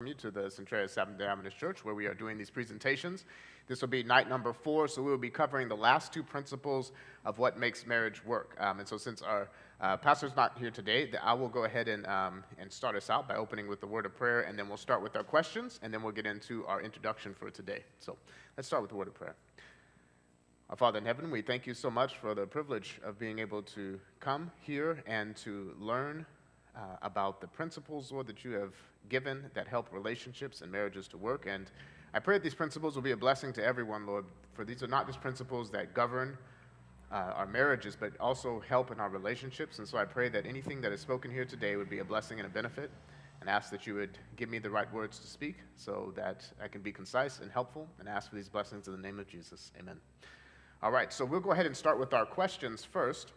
You to the Centralia Seventh-day Adventist Church, where we are doing these presentations. This will be night number 4, so we will be covering the last 2 principles of what makes marriage work. And so since our pastor's not here today, I will go ahead and start us out by opening with the word of prayer, and then we'll start with our questions, and then we'll get into our introduction for today. So let's start with the word of prayer. Our Father in heaven, we thank you so much for the privilege of being able to come here and to learn about the principles, Lord, that you have given that help relationships and marriages to work. And I pray that these principles will be a blessing to everyone, Lord, for these are not just principles that govern our marriages, but also help in our relationships. And so I pray that anything that is spoken here today would be a blessing and a benefit, and ask that you would give me the right words to speak so that I can be concise and helpful, and ask for these blessings in the name of Jesus. Amen. All right, so we'll go ahead and start with our questions first.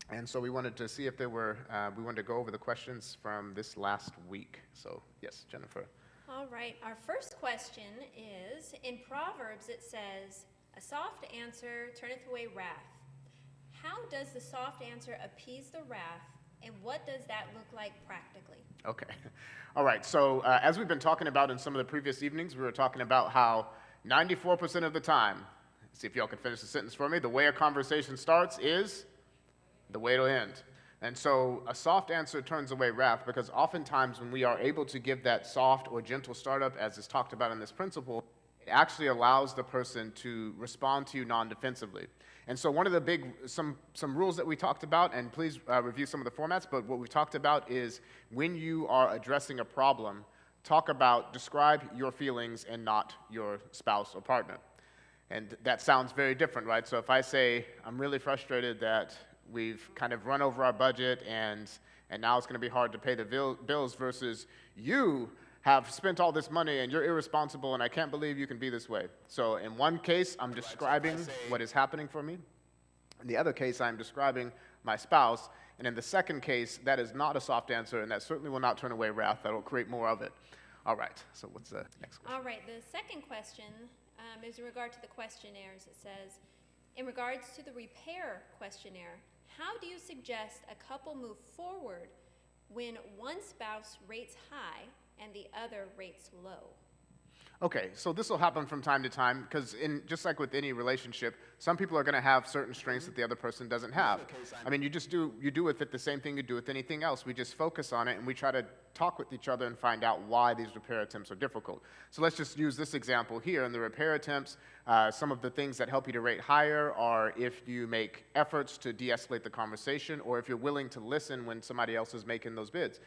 And so we wanted to see if there were, we wanted to go over the questions from this last week. So, yes, Jennifer. All right, our first question is, in Proverbs it says, a soft answer turneth away wrath. How does the soft answer appease the wrath, and what does that look like practically? Okay. All right, so as we've been talking about in some of the previous evenings, we were talking about how 94% of the time, see if y'all can finish the sentence for me, the way a conversation starts is the way it'll end. And so a soft answer turns away wrath, because oftentimes when we are able to give that soft or gentle startup, as is talked about in this principle, it actually allows the person to respond to you non-defensively. And so one of the big, some rules that we talked about, and please review some of the formats, but what we talked about is when you are addressing a problem, describe your feelings and not your spouse or partner. And that sounds very different, right? So if I say, I'm really frustrated that we've kind of run over our budget, and now it's going to be hard to pay the bills, versus you have spent all this money and you're irresponsible and I can't believe you can be this way. So in one case, I'm describing what is happening for me. In the other case, I'm describing my spouse. And in the second case, that is not a soft answer, and that certainly will not turn away wrath. That will create more of it. All right, so what's the next question? All right, the second question is in regard to the questionnaires. It says, in regards to the repair questionnaire, how do you suggest a couple move forward when one spouse rates high and the other rates low? Okay, so this will happen from time to time, because just like with any relationship, some people are going to have certain strengths that the other person doesn't have. I mean, you do with it the same thing you do with anything else. We just focus on it, and we try to talk with each other and find out why these repair attempts are difficult. So let's just use this example here. In the repair attempts, some of the things that help you to rate higher are if you make efforts to de-escalate the conversation, or if you're willing to listen when somebody else is making those bids.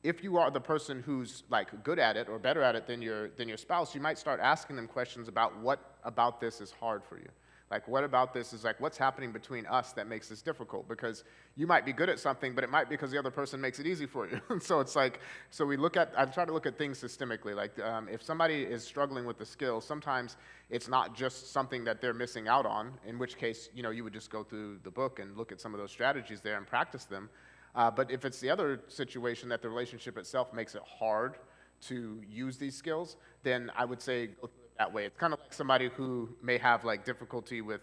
If you are the person who's like good at it or better at it than your spouse, you might start asking them questions about what about this is hard for you. Like, what about this is like, what's happening between us that makes this difficult? Because you might be good at something, but it might be because the other person makes it easy for you. So it's like, so I try to look at things systemically. Like, if somebody is struggling with the skill, sometimes it's not just something that they're missing out on, in which case, you would just go through the book and look at some of those strategies there and practice them. But if it's the other situation that the relationship itself makes it hard to use these skills, then I would say go through it that way. It's kind of like somebody who may have like difficulty with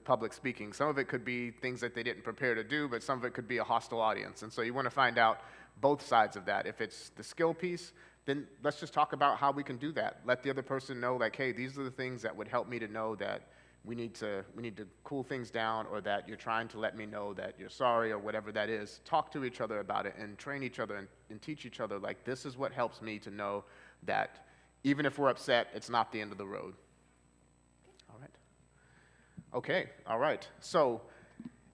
public speaking. Some of it could be things that they didn't prepare to do, but some of it could be a hostile audience. And so you want to find out both sides of that. If it's the skill piece, then let's just talk about how we can do that. Let the other person know, like, hey, these are the things that would help me to know that we need to cool things down, or that you're trying to let me know that you're sorry, or whatever that is. Talk to each other about it and train each other and teach each other, like, this is what helps me to know that even if we're upset, it's not the end of the road. All right. Okay, all right. So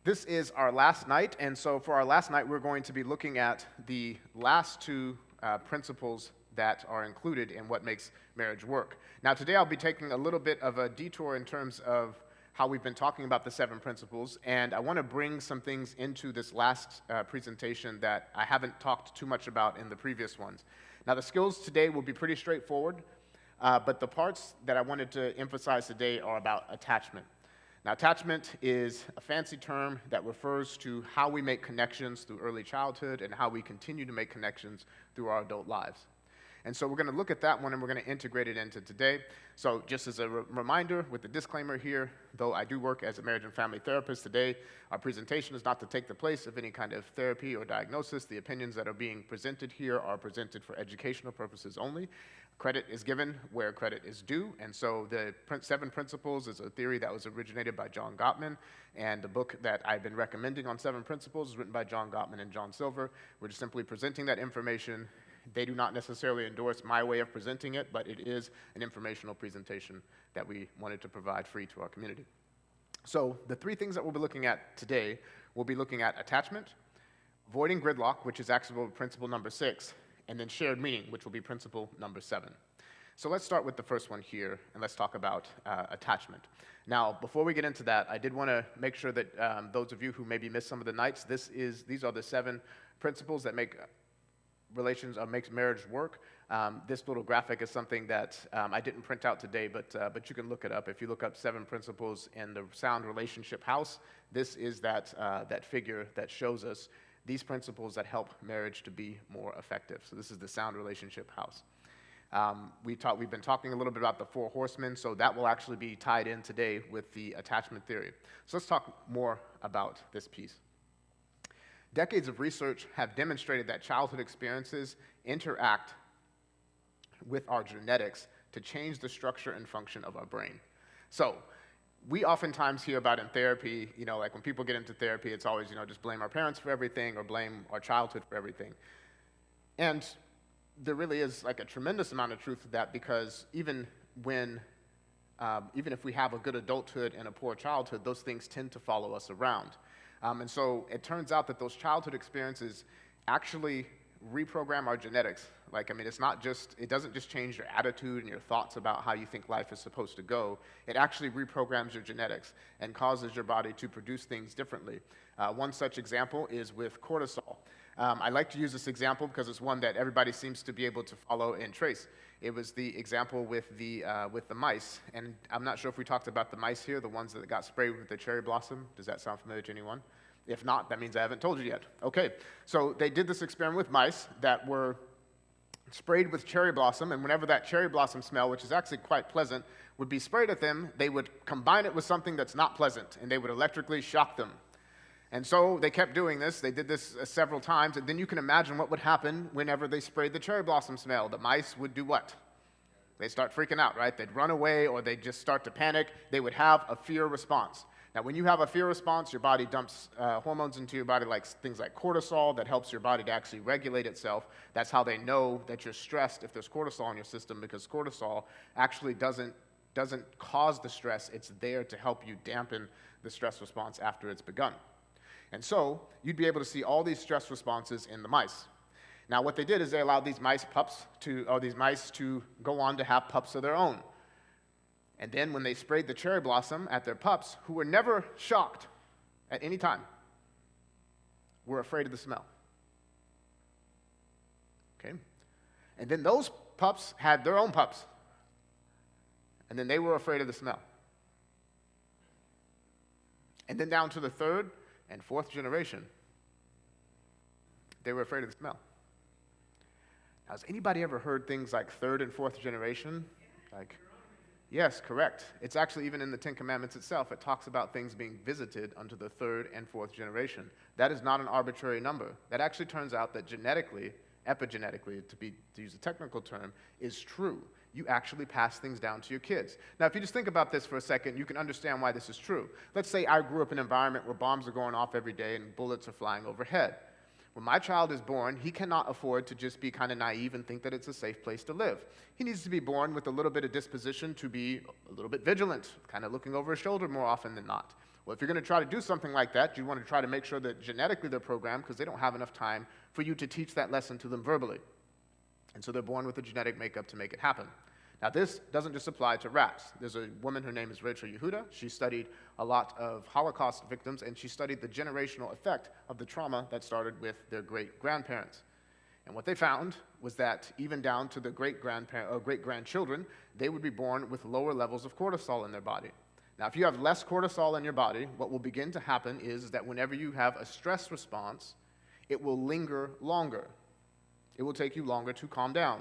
this is our last night, and so for our last night, we're going to be looking at the last 2 principles that are included in what makes marriage work. Now, today I'll be taking a little bit of a detour in terms of how we've been talking about the 7 principles, and I want to bring some things into this last presentation that I haven't talked too much about in the previous ones. Now, the skills today will be pretty straightforward, but the parts that I wanted to emphasize today are about attachment. Now, attachment is a fancy term that refers to how we make connections through early childhood and how we continue to make connections through our adult lives. And so we're going to look at that one, and we're going to integrate it into today. So just as a reminder, with the disclaimer here, though I do work as a marriage and family therapist today, our presentation is not to take the place of any kind of therapy or diagnosis. The opinions that are being presented here are presented for educational purposes only. Credit is given where credit is due, and so the 7 Principles is a theory that was originated by John Gottman, and the book that I've been recommending on 7 Principles is written by John Gottman and John Silver. We're just simply presenting that information. They do not necessarily endorse my way of presenting it, but it is an informational presentation that we wanted to provide free to our community. So the 3 things that we'll be looking at today, we'll be looking at attachment, avoiding gridlock, which is actually principle number 6, and then shared meaning, which will be principle number 7. So let's start with the first one here, and let's talk about attachment. Now, before we get into that, I did want to make sure that those of you who maybe missed some of the nights, these are the 7 principles that make relations or makes marriage work. This little graphic is something that I didn't print out today, but you can look it up. If you look up 7 principles in the sound relationship house, this is that figure that shows us these principles that help marriage to be more effective. So this is the sound relationship house. We've been talking a little bit about the 4 horsemen, so that will actually be tied in today with the attachment theory. So let's talk more about this piece. Decades of research have demonstrated that childhood experiences interact with our genetics to change the structure and function of our brain. So we oftentimes hear about in therapy, like when people get into therapy, it's always, just blame our parents for everything or blame our childhood for everything. And there really is like a tremendous amount of truth to that, because even if we have a good adulthood and a poor childhood, those things tend to follow us around. And so it turns out that those childhood experiences actually reprogram our genetics. It doesn't just change your attitude and your thoughts about how you think life is supposed to go. It actually reprograms your genetics and causes your body to produce things differently. One such example is with cortisol. I like to use this example because it's one that everybody seems to be able to follow and trace. It was the example with the mice, and I'm not sure if we talked about the mice here, the ones that got sprayed with the cherry blossom. Does that sound familiar to anyone? If not, that means I haven't told you yet. Okay, so they did this experiment with mice that were sprayed with cherry blossom, and whenever that cherry blossom smell, which is actually quite pleasant, would be sprayed at them, they would combine it with something that's not pleasant, and they would electrically shock them. And so they kept doing this. They did this several times, and then you can imagine what would happen whenever they sprayed the cherry blossom smell. The mice would do what? They'd start freaking out, right? They'd run away, or they'd just start to panic. They would have a fear response. Now, when you have a fear response, your body dumps hormones into your body, like things like cortisol, that helps your body to actually regulate itself. That's how they know that you're stressed if there's cortisol in your system, because cortisol actually doesn't cause the stress. It's there to help you dampen the stress response after it's begun. And so you'd be able to see all these stress responses in the mice. Now, what they did is they allowed these mice to go on to have pups of their own. And then when they sprayed the cherry blossom at their pups, who were never shocked at any time, were afraid of the smell. Okay? And then those pups had their own pups. And then they were afraid of the smell. And then down to the 3rd and 4th generation, they were afraid of the smell. Now, has anybody ever heard things like 3rd and 4th generation? Yes, correct. It's actually even in the 10 Commandments itself. It talks about things being visited unto the 3rd and 4th generation. That is not an arbitrary number. That actually turns out that genetically, epigenetically, to use a technical term, is true. You actually pass things down to your kids. Now, if you just think about this for a second, you can understand why this is true. Let's say I grew up in an environment where bombs are going off every day and bullets are flying overhead. When my child is born, he cannot afford to just be kind of naive and think that it's a safe place to live. He needs to be born with a little bit of disposition to be a little bit vigilant, kind of looking over his shoulder more often than not. Well, if you're going to try to do something like that, you want to try to make sure that genetically they're programmed, because they don't have enough time for you to teach that lesson to them verbally. And so they're born with a genetic makeup to make it happen. Now, this doesn't just apply to rats. There's a woman, her name is Rachel Yehuda. She studied a lot of Holocaust victims, and she studied the generational effect of the trauma that started with their great-grandparents. And what they found was that even down to the great-grandchildren, they would be born with lower levels of cortisol in their body. Now, if you have less cortisol in your body, what will begin to happen is that whenever you have a stress response, it will linger longer. It will take you longer to calm down.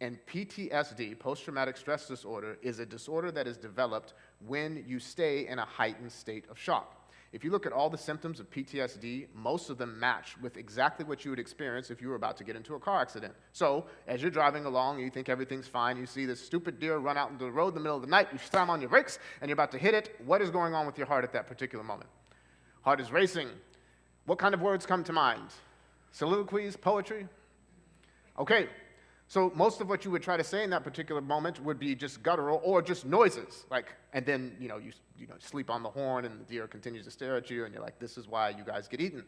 And PTSD, post-traumatic stress disorder, is a disorder that is developed when you stay in a heightened state of shock. If you look at all the symptoms of PTSD, most of them match with exactly what you would experience if you were about to get into a car accident. So, as you're driving along and you think everything's fine, you see this stupid deer run out into the road in the middle of the night, you slam on your brakes, and you're about to hit it. What is going on with your heart at that particular moment? Heart is racing. What kind of words come to mind? Soliloquies, poetry? Okay. So most of what you would try to say in that particular moment would be just guttural or just noises, and then you sleep on the horn and the deer continues to stare at you and you're like, this is why you guys get eaten.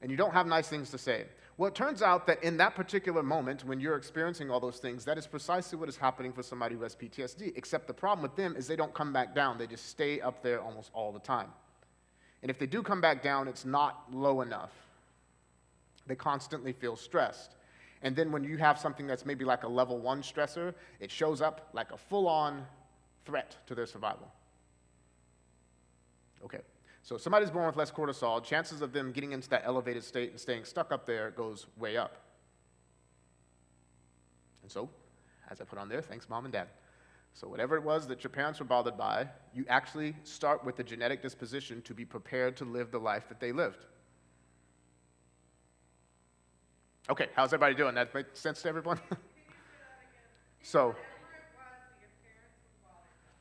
And you don't have nice things to say. Well, it turns out that in that particular moment when you're experiencing all those things, that is precisely what is happening for somebody who has PTSD, except the problem with them is they don't come back down. They just stay up there almost all the time. And if they do come back down, it's not low enough. They constantly feel stressed. And then when you have something that's maybe like a level 1 stressor, it shows up like a full-on threat to their survival. Okay, so if somebody's born with less cortisol, chances of them getting into that elevated state and staying stuck up there goes way up. And so, as I put on there, thanks Mom and Dad. So whatever it was that your parents were bothered by, you actually start with the genetic disposition to be prepared to live the life that they lived. Okay, how's everybody doing? That make sense to everyone? So,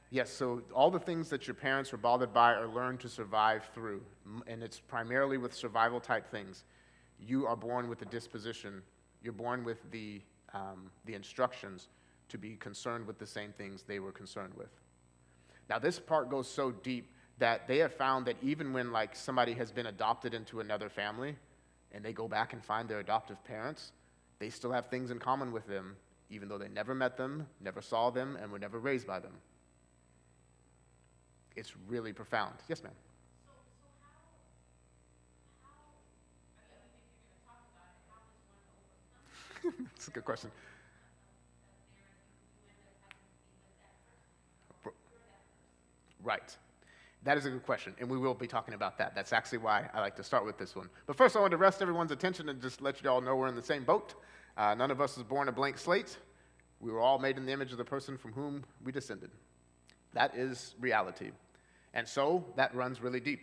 yes, so all the things that your parents were bothered by are learned to survive through, and it's primarily with survival type things. You are born with the disposition, you're born with the instructions to be concerned with the same things they were concerned with. Now this part goes so deep that they have found that even when somebody has been adopted into another family, and they go back and find their adoptive parents, they still have things in common with them, even though they never met them, never saw them, and were never raised by them. It's really profound. Yes, ma'am? That's a good question. Right. That is a good question, and we will be talking about that. That's actually why I like to start with this one. But first, I want to rest everyone's attention and just let you all know we're in the same boat. None of us was born a blank slate. We were all made in the image of the person from whom we descended. That is reality. And so that runs really deep.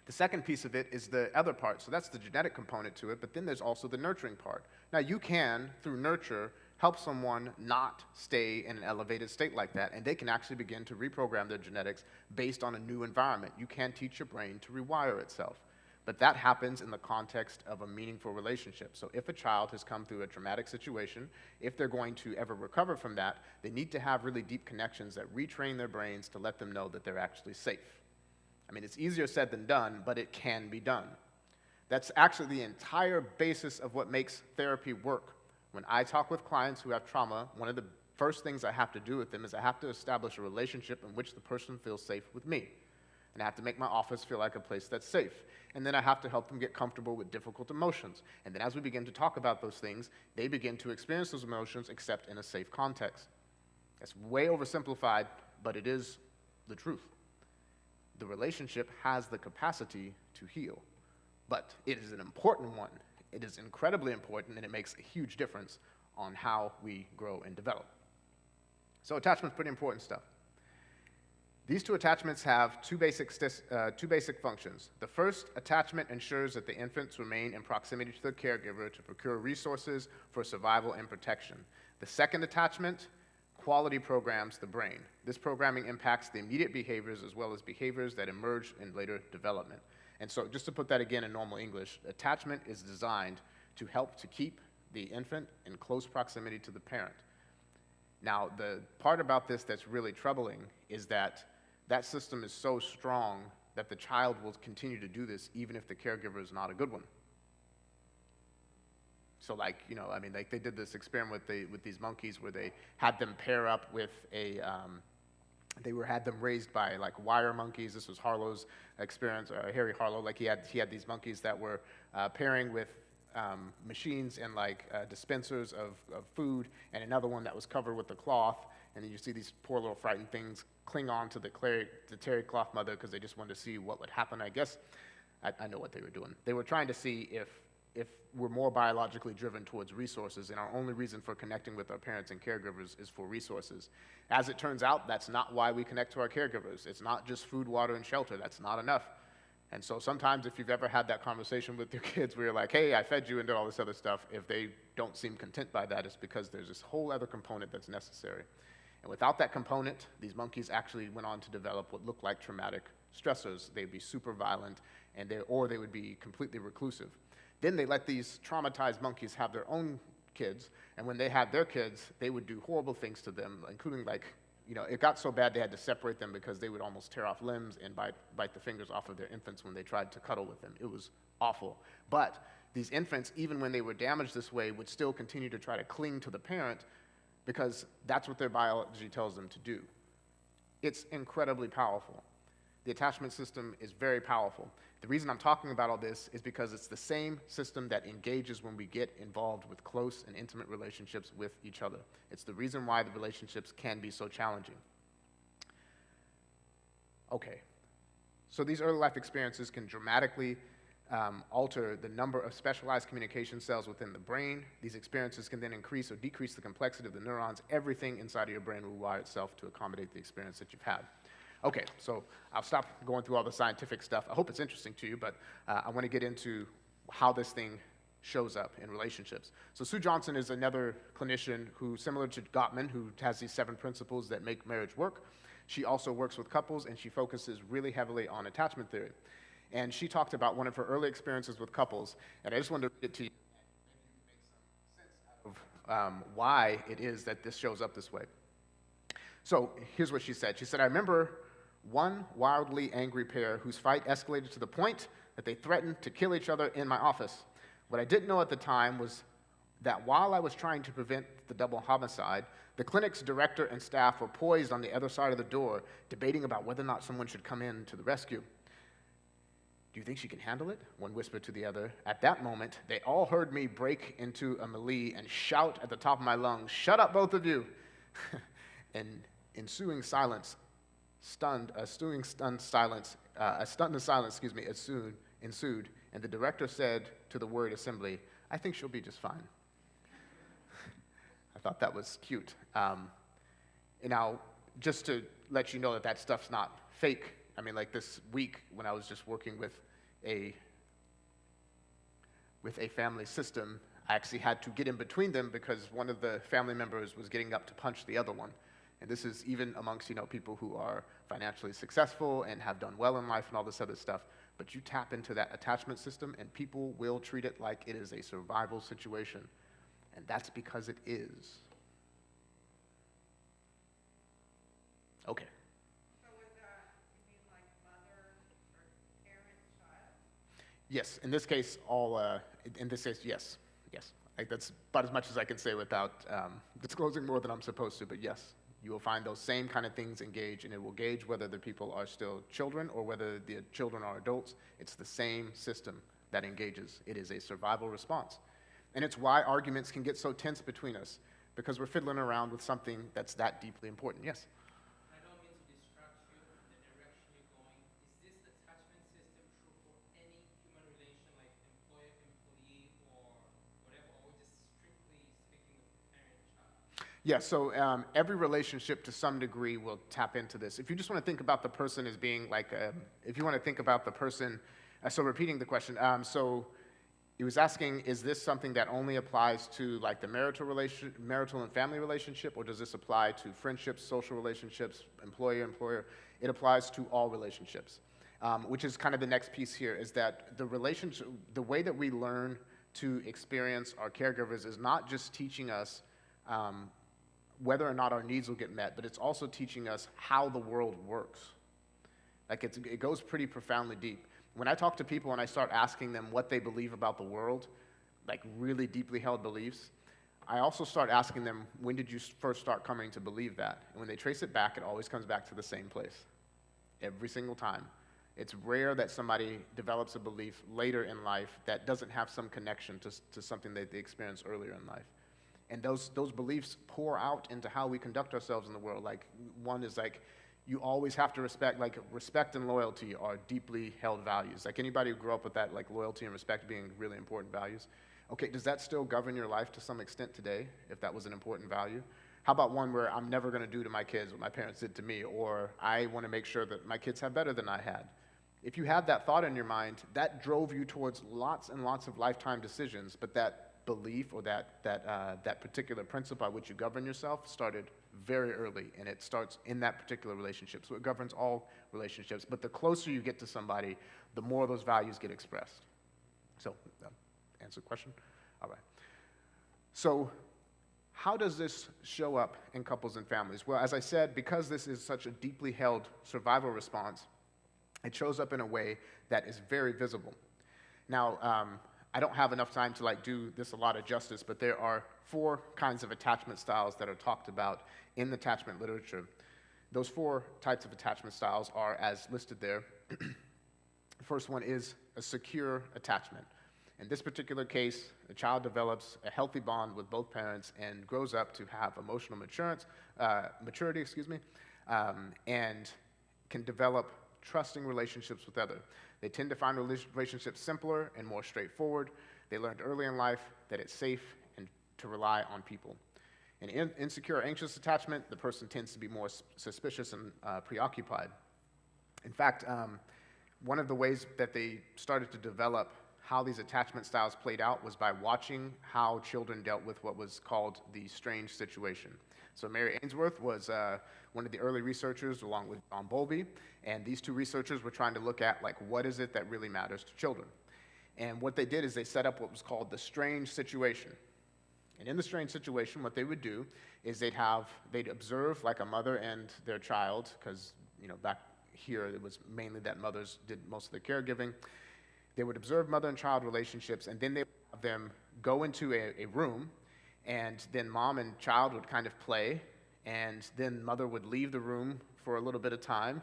The second piece of it is the other part. So that's the genetic component to it, but then there's also the nurturing part. Now, you can, through nurture, help someone not stay in an elevated state like that, and they can actually begin to reprogram their genetics based on a new environment. You can teach your brain to rewire itself, but that happens in the context of a meaningful relationship. So if a child has come through a traumatic situation, if they're going to ever recover from that, they need to have really deep connections that retrain their brains to let them know that they're actually safe. I mean, it's easier said than done, but it can be done. That's actually the entire basis of what makes therapy work. When I talk with clients who have trauma, one of the first things I have to do with them is I have to establish a relationship in which the person feels safe with me. And I have to make my office feel like a place that's safe. And then I have to help them get comfortable with difficult emotions. And then as we begin to talk about those things, they begin to experience those emotions except in a safe context. That's way oversimplified, but it is the truth. The relationship has the capacity to heal, but it is an important one. It is incredibly important, and it makes a huge difference on how we grow and develop. So attachment's pretty important stuff. These two attachments have two basic functions. The first, attachment ensures that the infants remain in proximity to their caregiver to procure resources for survival and protection. The second attachment, quality programs the brain. This programming impacts the immediate behaviors as well as behaviors that emerge in later development. And so just to put that again in normal English, attachment is designed to help to keep the infant in close proximity to the parent. Now, the part about this that's really troubling is that that system is so strong that the child will continue to do this even if the caregiver is not a good one. So they did this experiment with these monkeys where they had them pair up with had them raised by wire monkeys. This was Harlow's experience, Harry Harlow. He had these monkeys that were pairing with machines and dispensers of food, and another one that was covered with a cloth. And then you see these poor little frightened things cling on to the terry cloth mother because they just wanted to see what would happen. I guess I know what they were doing. They were trying to see if if we're more biologically driven towards resources, and our only reason for connecting with our parents and caregivers is for resources. As it turns out, that's not why we connect to our caregivers. It's not just food, water, and shelter. That's not enough. And so sometimes if you've ever had that conversation with your kids where you're like, hey, I fed you and did all this other stuff, if they don't seem content by that, it's because there's this whole other component that's necessary. And without that component, these monkeys actually went on to develop what looked like traumatic stressors. They'd be super violent, or they would be completely reclusive. Then they let these traumatized monkeys have their own kids, and when they had their kids, they would do horrible things to them, including it got so bad they had to separate them because they would almost tear off limbs and bite the fingers off of their infants when they tried to cuddle with them. It was awful. But these infants, even when they were damaged this way, would still continue to try to cling to the parent because that's what their biology tells them to do. It's incredibly powerful. The attachment system is very powerful. The reason I'm talking about all this is because it's the same system that engages when we get involved with close and intimate relationships with each other. It's the reason why the relationships can be so challenging. Okay, so these early life experiences can dramatically alter the number of specialized communication cells within the brain. These experiences can then increase or decrease the complexity of the neurons. Everything inside of your brain will wire itself to accommodate the experience that you've had. Okay, so I'll stop going through all the scientific stuff. I hope it's interesting to you, but I want to get into how this thing shows up in relationships. So Sue Johnson is another clinician who, similar to Gottman, who has these 7 principles that make marriage work. She also works with couples, and she focuses really heavily on attachment theory. And she talked about one of her early experiences with couples, and I just wanted to read it to you and maybe make some sense out of why it is that this shows up this way. So here's what she said. She said, I remember one wildly angry pair whose fight escalated to the point that they threatened to kill each other in my office. What I didn't know at the time was that while I was trying to prevent the double homicide, the clinic's director and staff were poised on the other side of the door, debating about whether or not someone should come in to the rescue. Do you think she can handle it? One whispered to the other. At that moment, they all heard me break into a melee and shout at the top of my lungs, "Shut up, both of you!" And ensuing silence, ensued, and the director said to the worried assembly, I think she'll be just fine. I thought that was cute. And now, just to let you know that that stuff's not fake, I mean, like this week when I was just working with a family system, I actually had to get in between them because one of the family members was getting up to punch the other one. And this is even amongst, people who are financially successful and have done well in life and all this other stuff. But you tap into that attachment system and people will treat it like it is a survival situation. And that's because it is. Okay. So with that, you mean like mother or parent, child? Yes, in this case, yes. Yes. Like that's about as much as I can say without disclosing more than I'm supposed to, but yes. You will find those same kind of things engage, and it will gauge whether the people are still children or whether the children are adults. It's the same system that engages. It is a survival response. And it's why arguments can get so tense between us, because we're fiddling around with something that's that deeply important. Yes? I don't mean to distract you from the direction you're going. Is this attachment system true for any human relation, like employer-employee or whatever, or just strictly speaking of parent-child? Yeah, so every relationship to some degree will tap into this. If you just want to think about the person as being like, if you want to think about the person, so repeating the question, so he was asking, is this something that only applies to like the marital and family relationship, or does this apply to friendships, social relationships, employer-employer? It applies to all relationships, which is kind of the next piece here, is that the way that we learn to experience our caregivers is not just teaching us whether or not our needs will get met, but it's also teaching us how the world works. Like it goes pretty profoundly deep. When I talk to people and I start asking them what they believe about the world, like really deeply held beliefs, I also start asking them, when did you first start coming to believe that? And when they trace it back, it always comes back to the same place, every single time. It's rare that somebody develops a belief later in life that doesn't have some connection to something that they experienced earlier in life. And those beliefs pour out into how we conduct ourselves in the world. Like one is like, you always have to respect, like respect and loyalty are deeply held values. Like anybody who grew up with that, like loyalty and respect being really important values. Okay, does that still govern your life to some extent today, if that was an important value? How about one where I'm never gonna do to my kids what my parents did to me, or I wanna make sure that my kids have better than I had? If you had that thought in your mind, that drove you towards lots and lots of lifetime decisions, but that belief or that particular principle by which you govern yourself started very early, and it starts in that particular relationship. So it governs all relationships, but the closer you get to somebody, the more those values get expressed. So, answer the question? All right. So, how does this show up in couples and families? Well, as I said, because this is such a deeply held survival response, it shows up in a way that is very visible. Now, I don't have enough time to do this a lot of justice, but there are 4 kinds of attachment styles that are talked about in the attachment literature. Those 4 types of attachment styles are as listed there. The first one is a secure attachment. In this particular case, the child develops a healthy bond with both parents and grows up to have emotional maturity, and can develop trusting relationships with others. They tend to find relationships simpler and more straightforward. They learned early in life that it's safe and to rely on people. In insecure, anxious attachment, the person tends to be more suspicious and preoccupied. In fact, one of the ways that they started to develop how these attachment styles played out was by watching how children dealt with what was called the strange situation. So Mary Ainsworth was one of the early researchers along with John Bowlby, and these 2 researchers were trying to look at what is it that really matters to children. And what they did is they set up what was called the strange situation. And in the strange situation, what they would do is they'd observe like a mother and their child, because back here it was mainly that mothers did most of the caregiving. They would observe mother and child relationships, and then they would have them go into a room, and then mom and child would kind of play, and then mother would leave the room for a little bit of time,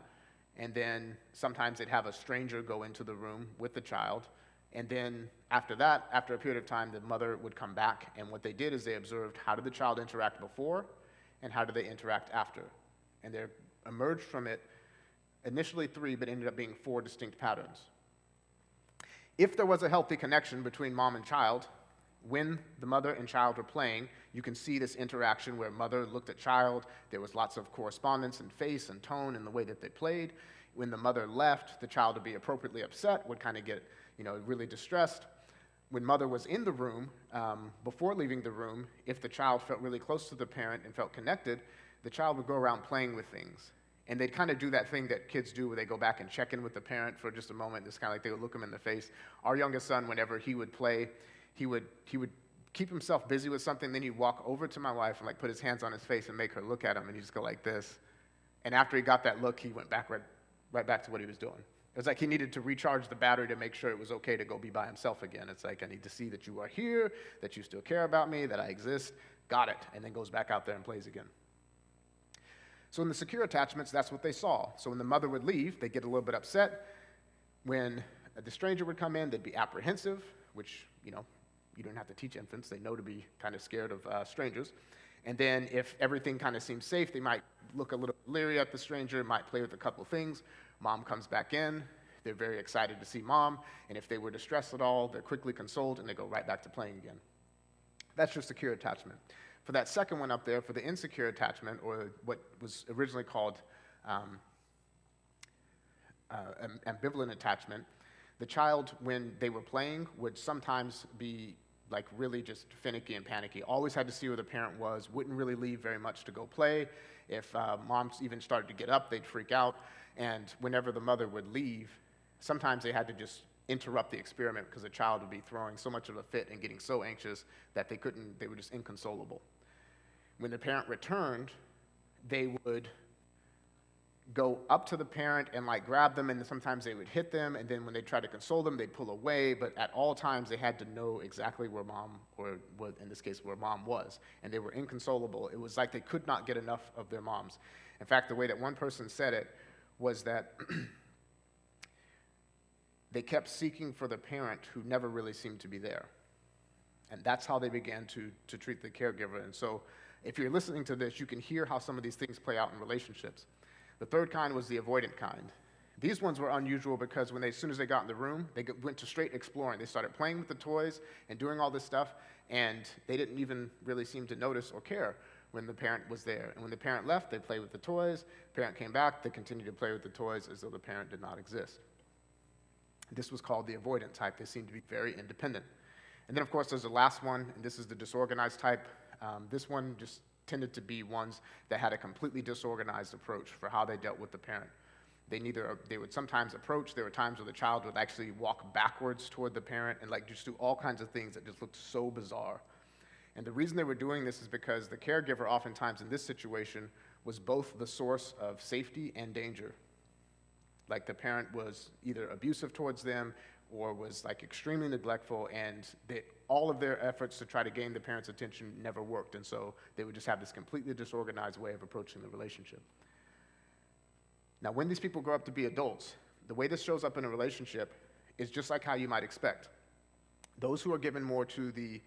and then sometimes they'd have a stranger go into the room with the child, and then after that, after a period of time, the mother would come back, and what they did is they observed how did the child interact before, and how did they interact after. And there emerged from it initially 3, but ended up being 4 distinct patterns. If there was a healthy connection between mom and child, when the mother and child were playing, you can see this interaction where mother looked at child. There was lots of correspondence in face and tone in the way that they played. When the mother left, the child would be appropriately upset, would kind of get really distressed. When mother was in the room, before leaving the room, if the child felt really close to the parent and felt connected, the child would go around playing with things. And they'd kind of do that thing that kids do where they go back and check in with the parent for just a moment. It's kind of like they would look them in the face. Our youngest son, whenever he would play, he would keep himself busy with something, then he'd walk over to my wife and put his hands on his face and make her look at him, and he'd just go like this. And after he got that look, he went back right back to what he was doing. It was like he needed to recharge the battery to make sure it was okay to go be by himself again. It's like, I need to see that you are here, that you still care about me, that I exist. Got it. And then goes back out there and plays again. So in the secure attachments, that's what they saw. So when the mother would leave, they'd get a little bit upset. When the stranger would come in, they'd be apprehensive, which, you don't have to teach infants. They know to be kind of scared of strangers. And then if everything kind of seems safe, they might look a little leery at the stranger, might play with a couple things. Mom comes back in. They're very excited to see mom. And if they were distressed at all, they're quickly consoled, and they go right back to playing again. That's your secure attachment. For that second one up there, for the insecure attachment, or what was originally called ambivalent attachment, the child, when they were playing, would sometimes be really just finicky and panicky. Always had to see where the parent was, wouldn't really leave very much to go play. If moms even started to get up, they'd freak out. And whenever the mother would leave, sometimes they had to just interrupt the experiment because the child would be throwing so much of a fit and getting so anxious that they were just inconsolable. When the parent returned, they would go up to the parent and grab them, and then sometimes they would hit them, and then when they tried to console them, they'd pull away, but at all times they had to know exactly where mom, or in this case, where mom was, and they were inconsolable. It was like they could not get enough of their moms. In fact, the way that one person said it was that they kept seeking for the parent who never really seemed to be there. And that's how they began to treat the caregiver. And so if you're listening to this, you can hear how some of these things play out in relationships. The third kind was the avoidant kind. These ones were unusual because as soon as they got in the room, they went to straight exploring. They started playing with the toys and doing all this stuff, and they didn't even really seem to notice or care when the parent was there. And when the parent left, they played with the toys. Parent came back, they continued to play with the toys as though the parent did not exist. This was called the avoidant type. They seemed to be very independent. And then, of course, there's the last one, and this is the disorganized type. This one just tended to be ones that had a completely disorganized approach for how they dealt with the parent. They would sometimes approach. There were times where the child would actually walk backwards toward the parent and like just do all kinds of things that just looked so bizarre. And the reason they were doing this is because the caregiver oftentimes in this situation was both the source of safety and danger. Like the parent was either abusive towards them or was like extremely neglectful, and all of their efforts to try to gain the parent's attention never worked. And so they would just have this completely disorganized way of approaching the relationship. Now, when these people grow up to be adults, the way this shows up in a relationship is just like how you might expect. Those who are given more to the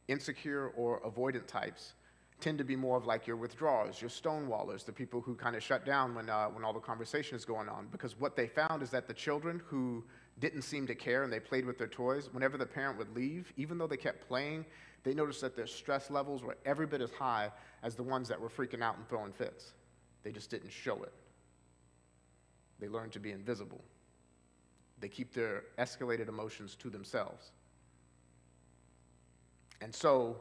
insecure or avoidant types tend to be more of like your withdrawers, your stonewallers, the people who kind of shut down when all the conversation is going on. Because what they found is that the children who didn't seem to care and they played with their toys, whenever the parent would leave, even though they kept playing, they noticed that their stress levels were every bit as high as the ones that were freaking out and throwing fits. They just didn't show it. They learn to be invisible. They keep their escalated emotions to themselves. And so,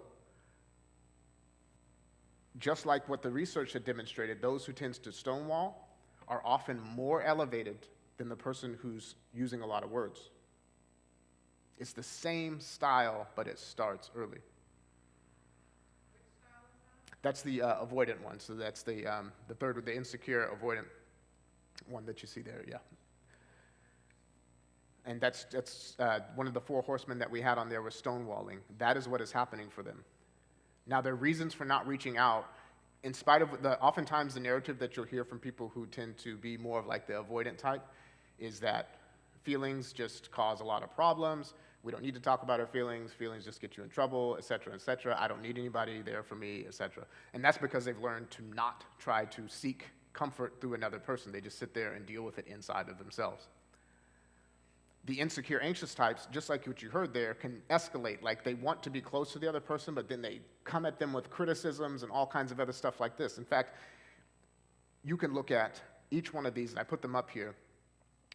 just like what the research had demonstrated, those who tend to stonewall are often more elevated than the person who's using a lot of words. It's the same style, but it starts early. That's the avoidant one. So that's the third, the insecure avoidant one that you see there, yeah. And that's one of the four horsemen that we had on there was stonewalling. That is what is happening for them. Now, their reasons for not reaching out, in spite of oftentimes the narrative that you'll hear from people who tend to be more of like the avoidant type, is that feelings just cause a lot of problems. We don't need to talk about our feelings. Feelings just get you in trouble, et cetera, et cetera. I don't need anybody there for me, et cetera. And that's because they've learned to not try to seek comfort through another person. They just sit there and deal with it inside of themselves. The insecure anxious types, just like what you heard there, can escalate. Like they want to be close to the other person, but then they come at them with criticisms and all kinds of other stuff like this. In fact, you can look at each one of these, and I put them up here.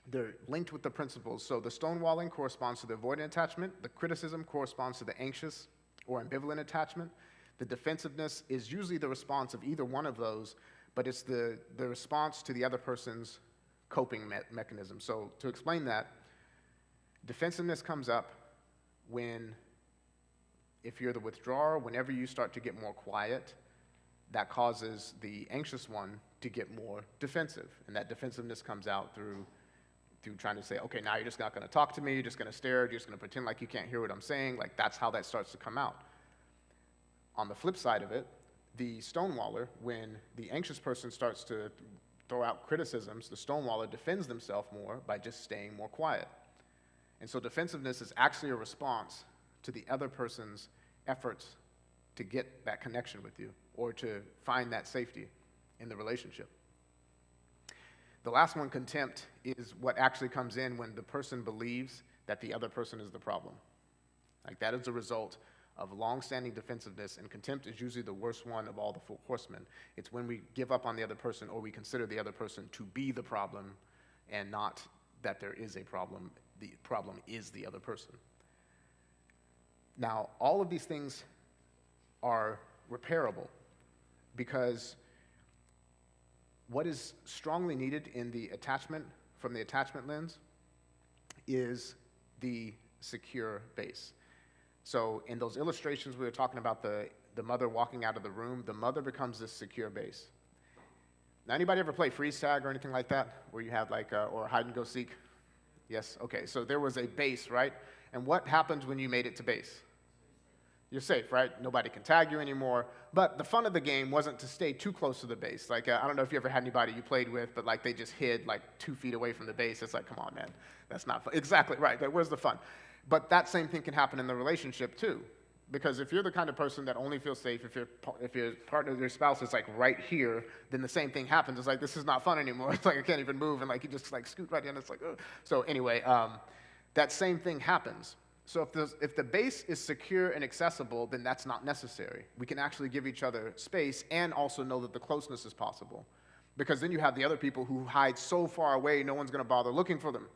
They're linked with the principles. So the stonewalling corresponds to the avoidant attachment. The criticism corresponds to the anxious or ambivalent attachment. The defensiveness is usually the response of either one of those, but it's the response to the other person's coping mechanism. So to explain that, defensiveness comes up if you're the withdrawer, whenever you start to get more quiet, that causes the anxious one to get more defensive. And that defensiveness comes out through trying to say, okay, now you're just not going to talk to me, you're just going to stare, you're just going to pretend like you can't hear what I'm saying. Like that's how that starts to come out. On the flip side of it, the stonewaller, when the anxious person starts to throw out criticisms, the stonewaller defends themselves more by just staying more quiet. And so defensiveness is actually a response to the other person's efforts to get that connection with you or to find that safety in the relationship. The last one, contempt, is what actually comes in when the person believes that the other person is the problem. Like that is a result of long-standing defensiveness, and contempt is usually the worst one of all the four horsemen. It's when we give up on the other person or we consider the other person to be the problem and not that there is a problem. The problem is the other person. Now, all of these things are repairable because what is strongly needed in the attachment, from the attachment lens, is the secure base. So in those illustrations we were talking about the mother walking out of the room, the mother becomes this secure base. Now, anybody ever play freeze tag or anything like that, where you have like, or hide and go seek? Yes, okay, so there was a base, right? And what happens when you made it to base? You're safe, right? Nobody can tag you anymore. But the fun of the game wasn't to stay too close to the base. Like, I don't know if you ever had anybody you played with, but like they just hid like 2 feet away from the base. It's like, come on, man, that's not fun. Exactly, right, but where's the fun? But that same thing can happen in the relationship too. Because if you're the kind of person that only feels safe if your partner, your spouse is like right here, then the same thing happens. It's like, this is not fun anymore. It's like I can't even move, and like you just like scoot right in. It's like, ugh. So anyway, that same thing happens. So if the base is secure and accessible, then that's not necessary. We can actually give each other space and also know that the closeness is possible. Because then you have the other people who hide so far away, no one's going to bother looking for them.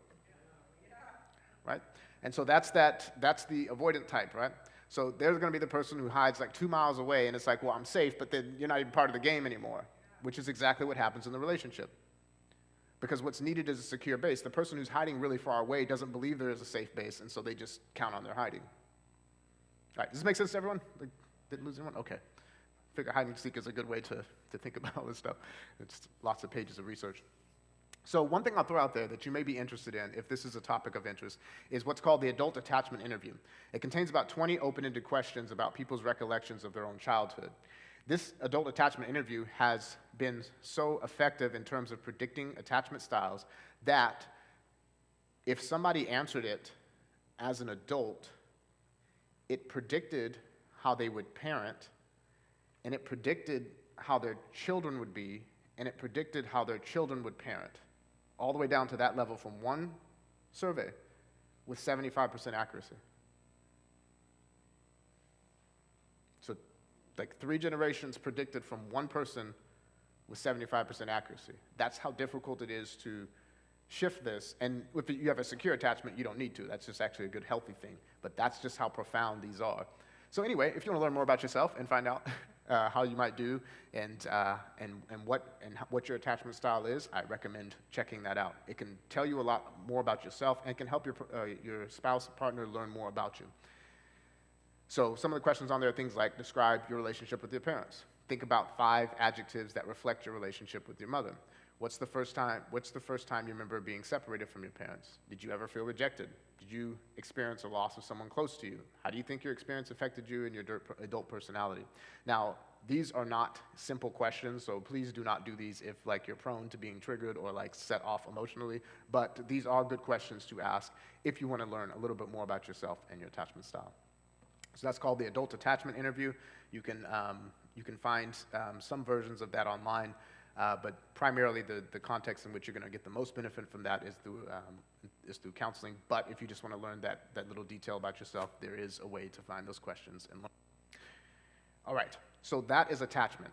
Right? And so that's the avoidant type, right? So there's going to be the person who hides like 2 miles away, and it's like, well, I'm safe, but then you're not even part of the game anymore, which is exactly what happens in the relationship. Because what's needed is a secure base. The person who's hiding really far away doesn't believe there is a safe base, and so they just count on their hiding. All right, does this make sense to everyone? Like, didn't lose anyone? Okay. I figure hide and seek is a good way to think about all this stuff. It's lots of pages of research. So one thing I'll throw out there that you may be interested in, if this is a topic of interest, is what's called the adult attachment interview. It contains about 20 open-ended questions about people's recollections of their own childhood. This adult attachment interview has been so effective in terms of predicting attachment styles that if somebody answered it as an adult, it predicted how they would parent, and it predicted how their children would be, and it predicted how their children would parent, all the way down to that level from one survey with 75% accuracy. So like 3 generations predicted from one person with 75% accuracy. That's how difficult it is to shift this. And if you have a secure attachment, you don't need to. That's just actually a good, healthy thing. But that's just how profound these are. So anyway, if you want to learn more about yourself and find out how you might do and what your attachment style is, I recommend checking that out. It can tell you a lot more about yourself and can help your spouse, partner learn more about you. So some of the questions on there are things like describe your relationship with your parents. Think about 5 adjectives that reflect your relationship with your mother. What's the first time you remember being separated from your parents? Did you ever feel rejected? Did you experience a loss of someone close to you? How do you think your experience affected you and your adult personality? Now, these are not simple questions, so please do not do these if like you're prone to being triggered or like set off emotionally, but these are good questions to ask if you want to learn a little bit more about yourself and your attachment style. So that's called the adult attachment interview. You can find some versions of that online. But primarily, the context in which you're going to get the most benefit from that is through counseling. But if you just want to learn that little detail about yourself, there is a way to find those questions and learn. All right, so that is attachment.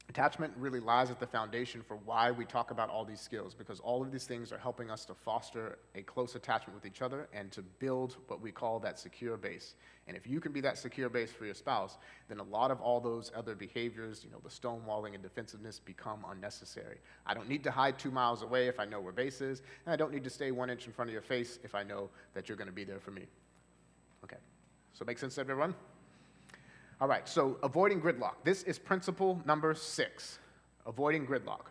Attachment really lies at the foundation for why we talk about all these skills, because all of these things are helping us to foster a close attachment with each other and to build what we call that secure base. And if you can be that secure base for your spouse, then a lot of all those other behaviors, the stonewalling and defensiveness become unnecessary. I don't need to hide 2 miles away if I know where base is, and I don't need to stay 1 inch in front of your face if I know that you're going to be there for me. Okay, so make sense to everyone? All right, so avoiding gridlock. This is principle number 6, avoiding gridlock.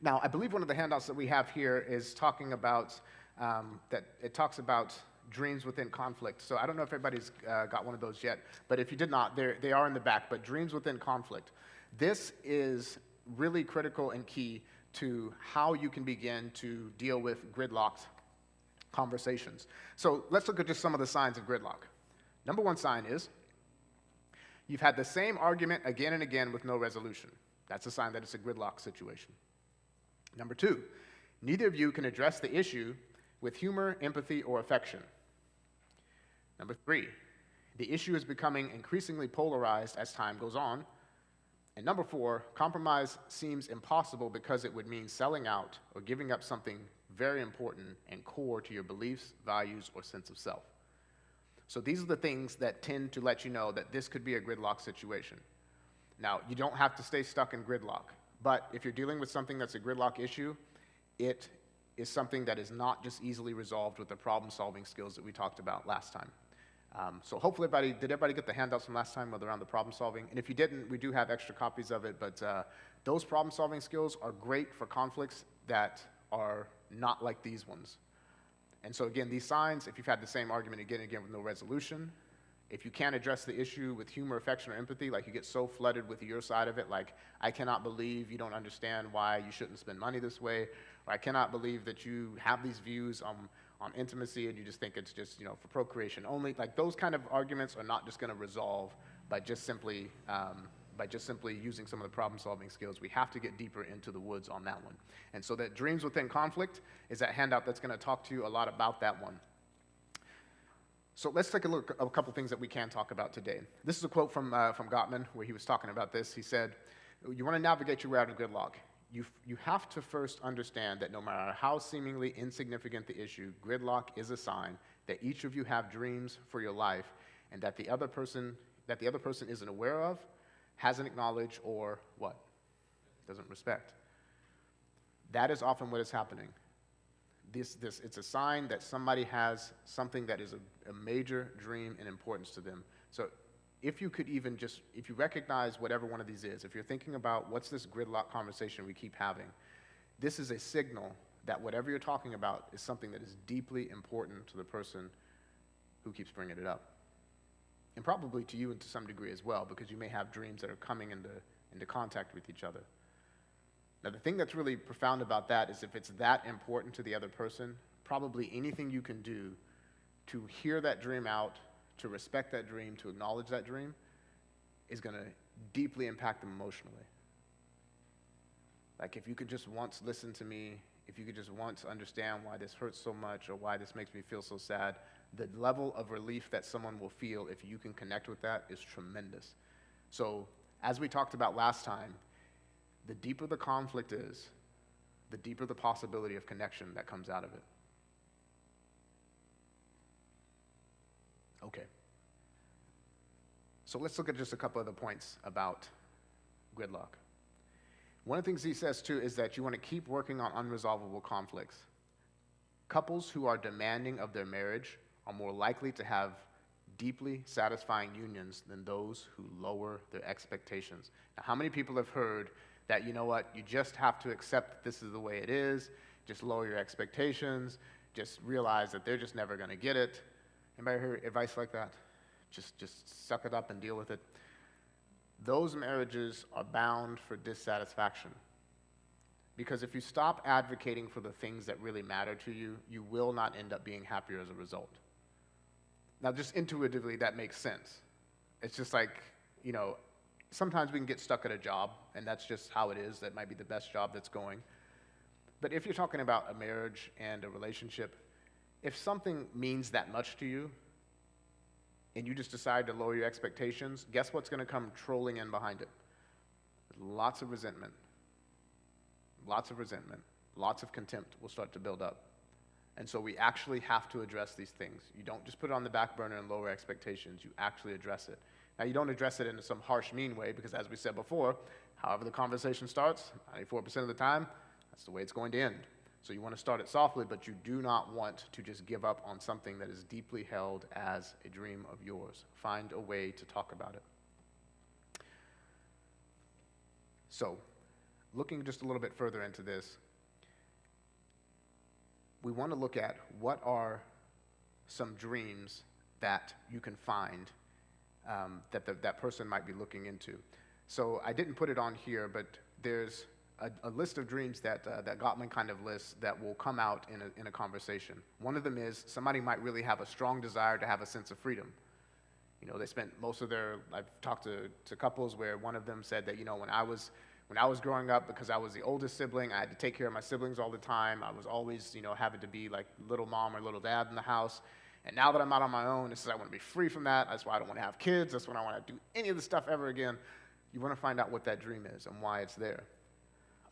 Now, I believe one of the handouts that we have here is talking about, it talks about dreams within conflict. So I don't know if everybody's got one of those yet, but if you did not, they are in the back, but dreams within conflict. This is really critical and key to how you can begin to deal with gridlocked conversations. So let's look at just some of the signs of gridlock. Number 1 sign is, you've had the same argument again and again with no resolution. That's a sign that it's a gridlock situation. Number 2, neither of you can address the issue with humor, empathy, or affection. Number 3, the issue is becoming increasingly polarized as time goes on. And number 4, compromise seems impossible because it would mean selling out or giving up something very important and core to your beliefs, values, or sense of self. So these are the things that tend to let you know that this could be a gridlock situation. Now, you don't have to stay stuck in gridlock, but if you're dealing with something that's a gridlock issue, it is something that is not just easily resolved with the problem-solving skills that we talked about last time. So hopefully did everybody get the handouts from last time around the problem-solving? And if you didn't, we do have extra copies of it, but those problem-solving skills are great for conflicts that are not like these ones. And so again, these signs, if you've had the same argument again and again with no resolution, if you can't address the issue with humor, affection, or empathy, like you get so flooded with your side of it, like, I cannot believe you don't understand why you shouldn't spend money this way, or I cannot believe that you have these views on intimacy, and you just think it's just, for procreation only. Like, those kind of arguments are not just going to resolve by just simply using some of the problem-solving skills. We have to get deeper into the woods on that one. And so that Dreams Within Conflict is that handout that's going to talk to you a lot about that one. So let's take a look at a couple things that we can talk about today. This is a quote from Gottman, where he was talking about this. He said, "You want to navigate your way out of gridlock. You have to first understand that no matter how seemingly insignificant the issue, gridlock is a sign that each of you have dreams for your life, and that the other person isn't aware of, hasn't acknowledged, or what? Doesn't respect." That is often what is happening. It's a sign that somebody has something that is a major dream and importance to them. So if you recognize whatever one of these is, if you're thinking about what's this gridlock conversation we keep having, this is a signal that whatever you're talking about is something that is deeply important to the person who keeps bringing it up. And probably to you and to some degree as well, because you may have dreams that are coming into contact with each other. Now, the thing that's really profound about that is if it's that important to the other person, probably anything you can do to hear that dream out, to respect that dream, to acknowledge that dream, is going to deeply impact them emotionally. Like, if you could just once listen to me, if you could just once understand why this hurts so much or why this makes me feel so sad, the level of relief that someone will feel if you can connect with that is tremendous. So, as we talked about last time, the deeper the conflict is, the deeper the possibility of connection that comes out of it. Okay. So let's look at just a couple other points about gridlock. One of the things he says, too, is that you want to keep working on unresolvable conflicts. Couples who are demanding of their marriage are more likely to have deeply satisfying unions than those who lower their expectations. Now, how many people have heard that, you know what, you just have to accept that this is the way it is, just lower your expectations, just realize that they're just never going to get it? Anybody heard advice like that? Just suck it up and deal with it. Those marriages are bound for dissatisfaction. Because if you stop advocating for the things that really matter to you, you will not end up being happier as a result. Now, just intuitively, that makes sense. It's just like, sometimes we can get stuck at a job, and that's just how it is. That might be the best job that's going. But if you're talking about a marriage and a relationship, if something means that much to you, and you just decide to lower your expectations, guess what's going to come trolling in behind it? Lots of resentment. Lots of contempt will start to build up. And so we actually have to address these things. You don't just put it on the back burner and lower expectations. You actually address it. Now, you don't address it in some harsh, mean way, because as we said before, however the conversation starts, 94% of the time, that's the way it's going to end. So you want to start it softly, but you do not want to just give up on something that is deeply held as a dream of yours. Find a way to talk about it. So, looking just a little bit further into this, we want to look at what are some dreams that you can find that person might be looking into. So I didn't put it on here, but there's a list of dreams that Gottman kind of lists that will come out in a conversation. One of them is somebody might really have a strong desire to have a sense of freedom. They spent most of I've talked to couples where one of them said that, when I was growing up, because I was the oldest sibling, I had to take care of my siblings all the time. I was always, having to be like little mom or little dad in the house. And now that I'm out on my own, I want to be free from that. That's why I don't want to have kids. That's when I want to do any of this stuff ever again. You want to find out what that dream is and why it's there.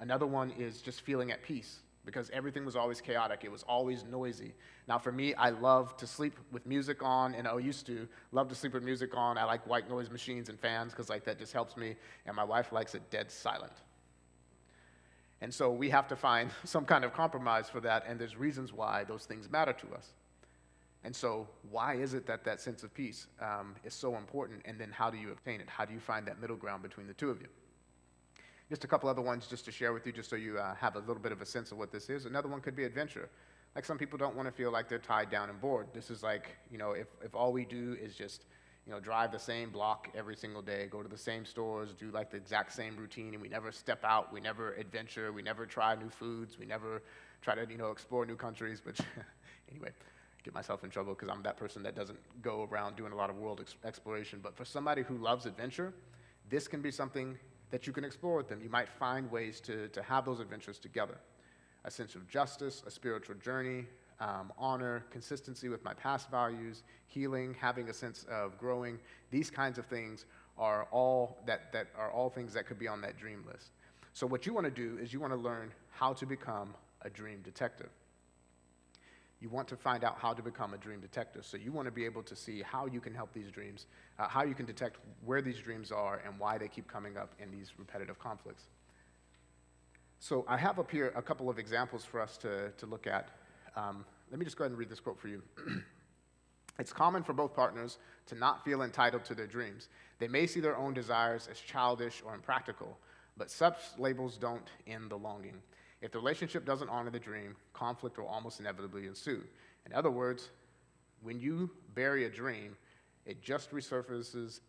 Another one is just feeling at peace, because everything was always chaotic. It was always noisy. Now, for me, I love to sleep with music on, and I used to love to sleep with music on. I like white noise machines and fans, because that just helps me, and my wife likes it dead silent. And so we have to find some kind of compromise for that, and there's reasons why those things matter to us. And so why is it that that sense of peace is so important, and then how do you obtain it? How do you find that middle ground between the two of you? Just a couple other ones just to share with you, just so you have a little bit of a sense of what this is. Another one could be adventure. Like, some people don't want to feel like they're tied down and bored. This is like, if all we do is just, drive the same block every single day, go to the same stores, do like the exact same routine, and we never step out, we never adventure, we never try new foods, we never try to, explore new countries, but Anyway, get myself in trouble because I'm that person that doesn't go around doing a lot of world exploration. But for somebody who loves adventure, this can be something that you can explore with them. You might find ways to have those adventures together. A sense of justice, a spiritual journey, honor, consistency with my past values, healing, having a sense of growing. These kinds of things are all that are all things that could be on that dream list. So what you want to do is you want to learn how to become a dream detective. You want to find out how to become a dream detective. So you want to be able to see how you can help these dreams, how you can detect where these dreams are and why they keep coming up in these repetitive conflicts. So I have up here a couple of examples for us to look at. Let me just go ahead and read this quote for you. It's common for both partners to not feel entitled to their dreams. They may see their own desires as childish or impractical, but such labels don't end the longing. If the relationship doesn't honor the dream, conflict will almost inevitably ensue. In other words, when you bury a dream, it just resurfaces